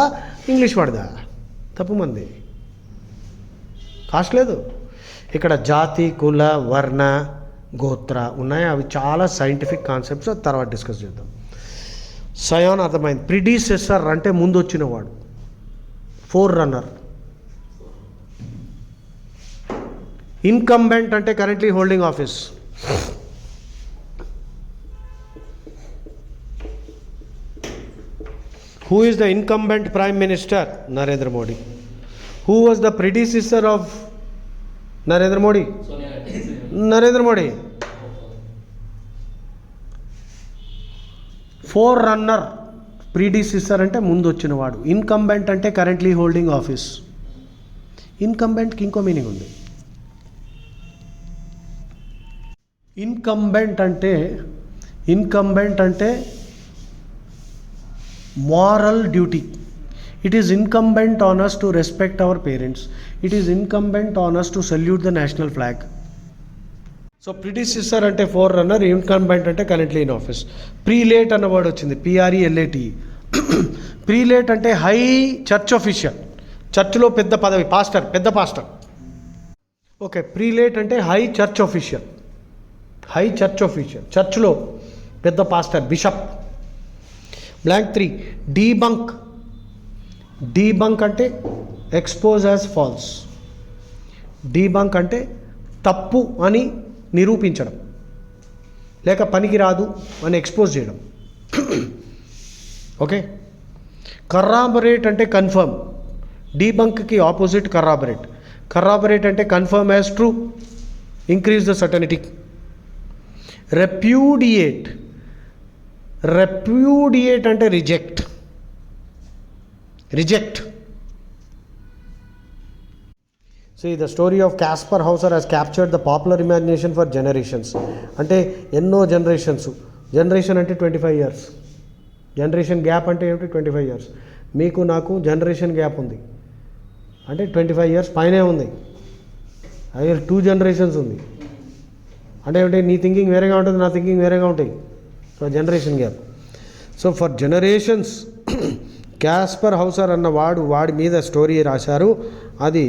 ఇంగ్లీష్ వాడదా? తప్పు మంది. కాస్ట్ లేదు ఇక్కడ. జాతి, కుల, వర్ణ, గోత్ర ఉన్నాయి. అవి చాలా సైంటిఫిక్ కాన్సెప్ట్స్, తర్వాత డిస్కస్ చేద్దాం. సయాన్ అర్థమైంది. ప్రిడీసెసర్ అంటే ముందు వచ్చినవాడు, ఫోర్ రన్నర్. ఇన్కంబెంట్ అంటే currently holding office. Who is the incumbent Prime Minister? Narendra Modi. Who was the predecessor of Narendra Modi? Narendra Modi. Forerunner, predecessor అంటే ముందు వచ్చినవాడు. ఇన్కంబెంట్ అంటే కరెంట్లీ హోల్డింగ్ ఆఫీస్. ఇన్కంబెంట్కి ఇంకో మీనింగ్ ఉంది. ఇన్కంబెంట్ అంటే moral duty. It is incumbent on us to respect our parents. It is incumbent on us to salute the national flag. So predecessor ante forerunner, incumbent ante currently in office. Prelate అన్న word వచ్చింది, PRELATE. ప్రీలేట్ అంటే high church official, చర్చ్లో పెద్ద పదవి, pastor, పెద్ద pastor. Okay, ప్రీలేట్ అంటే high church official, చర్చ్లో పెద్ద పాస్టర్, బిషప్. బ్లాంక్ 3. డీబంక్ అంటే ఎక్స్పోజ్ యాజ్ ఫాల్స్. డీబంక్ అంటే తప్పు అని నిరూపించడం, లేక పనికి రాదు అని ఎక్స్పోజ్ చేయడం. ఓకే. కర్రాబరేట్ అంటే కన్ఫర్మ్. డీబంక్కి ఆపోజిట్ కర్రాబరేట్ అంటే confirm as true, increase the certainty. Repudiate అంటే reject. See, the story of Kaspar Hauser has captured the popular imagination for generations. అంటే ఎన్నో జనరేషన్ అంటే 25 years. జనరేషన్ గ్యాప్ అంటే ఏమిటి? 25 years. మీకు నాకు జనరేషన్ గ్యాప్ ఉంది అంటే 25 years పైనే ఉంది. అదే 2 generations ఉంది అంటే ఏమిటి? నీ థింకింగ్ వేరేగా ఉంటుంది, నా థింకింగ్ వేరేగా ఉంటాయి. So generation gap. So for generations Kaspar Hauser అన్న వాడి మీద స్టోరీ రాశారు. అది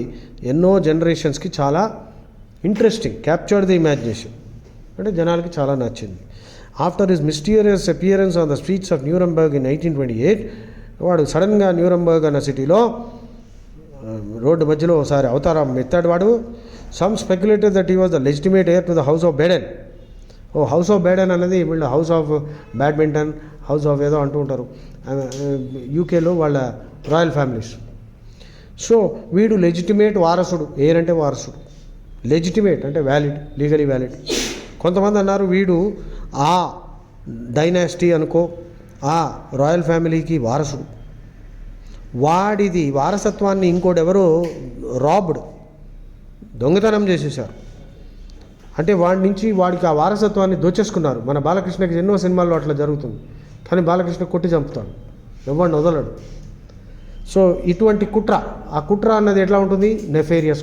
ఎన్నో జనరేషన్స్కి చాలా ఇంట్రెస్టింగ్, క్యాప్చర్డ్ ది ఇమాజినేషన్, అంటే జనాలకి చాలా నచ్చింది. After his mysterious appearance on the streets of Nuremberg in 1928, వాడు సడన్గా న్యూరంబర్గ్ అన్న సిటీలో రోడ్డు మధ్యలో ఒకసారి అవతారం ఎత్తాడు వాడు. Some speculated that he was the legitimate hair to the house of Biden. House of Biden అనేది వీళ్ళు house of badminton, house of ఏదో అంటూ ఉంటారు యూకేలో వాళ్ళ రాయల్ ఫ్యామిలీస్. సో వీడు లెజిటిమేట్ వారసుడు. ఎయిర్ అంటే వారసుడు, లెజిటిమేట్ అంటే వ్యాలిడ్, లీగలీ వ్యాలిడ్. కొంతమంది అన్నారు వీడు ఆ డైనాసిటీ అనుకో, ఆ రాయల్ ఫ్యామిలీకి వారసుడు. వాడిది వారసత్వాన్ని ఇంకోటెవరో రాబ్డ్, దొంగతనం చేసేసారు. అంటే వాడి నుంచి వాడికి ఆ వారసత్వాన్ని దోచేసుకున్నారు. మన బాలకృష్ణకి ఎన్నో సినిమాల్లో అట్లా జరుగుతుంది. కానీ బాలకృష్ణ కొట్టి చంపుతాడు, ఎవరిని వదలడు. సో ఇటువంటి ఆ కుట్ర అన్నది ఎట్లా ఉంటుంది? నెఫేరియస్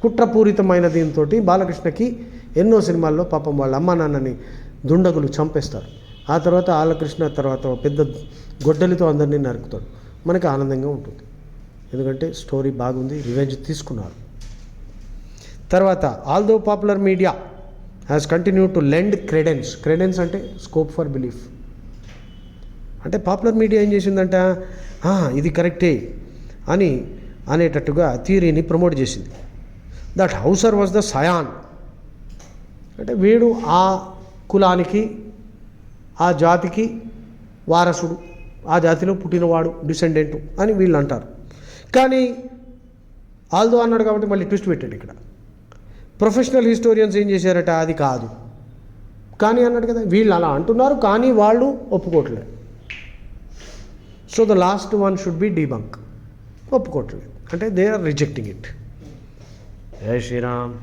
కుట్రపూరితమైన దీంతో బాలకృష్ణకి ఎన్నో సినిమాల్లో పాపం వాళ్ళ అమ్మ నాన్నని దుండగులు చంపేస్తారు. ఆ తర్వాత బాలకృష్ణ తర్వాత పెద్ద గొడ్డలితో అందరినీ నరుకుతాడు. మనకి ఆనందంగా ఉంటుంది, ఎందుకంటే స్టోరీ బాగుంది, రివెంజ్ తీసుకున్నారు. తర్వాత although popular media has continued to lend క్రెడెన్స్ అంటే స్కోప్ ఫర్ బిలీఫ్. అంటే పాపులర్ మీడియా ఏం చేసిందంట, ఇది కరెక్టే అని అనేటట్టుగా థియరీని ప్రమోట్ చేసింది. దట్ హౌసర్ వాజ్ ద సయాన్, అంటే వీడు ఆ కులానికి, ఆ జాతికి వారసుడు, ఆ జాతిలో పుట్టినవాడు, డిసెండెంట్ అని వీళ్ళు అంటారు. కానీ ఆల్దో అన్నాడు కాబట్టి మళ్ళీ ట్విస్ట్ పెట్టాడు ఇక్కడ. ప్రొఫెషనల్ హిస్టోరియన్స్ ఏం చేశారట, అది కాదు కానీ అన్నాడు కదా. వీళ్ళు అలా అంటున్నారు కానీ వాళ్ళు ఒప్పుకోవట్లేదు. So the last one should be debunk, ఒప్పుకోవట్లేదు అంటే దే ఆర్ రిజెక్టింగ్ ఇట్. జై శ్రీరామ్.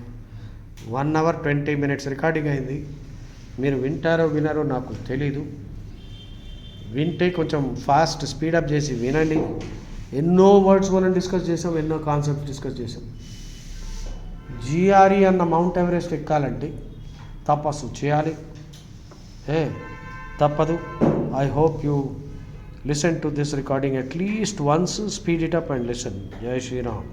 1 hour 20 minutes రికార్డింగ్ అయింది. మీరు వింటారో వినారో నాకు తెలీదు. వింటే కొంచెం ఫాస్ట్ స్పీడప్ చేసి వినండి. ఎన్నో వర్డ్స్ మనం డిస్కస్ చేసాం, ఎన్నో కాన్సెప్ట్స్ డిస్కస్ చేసాం. జిఆర్ఈ అన్న మౌంట్ ఎవరెస్ట్ ఎక్కాలంటే తపస్సు చేయాలి. తప్పదు. I hope you listen to this recording at least once, speed it up and listen. జై శ్రీరామ్.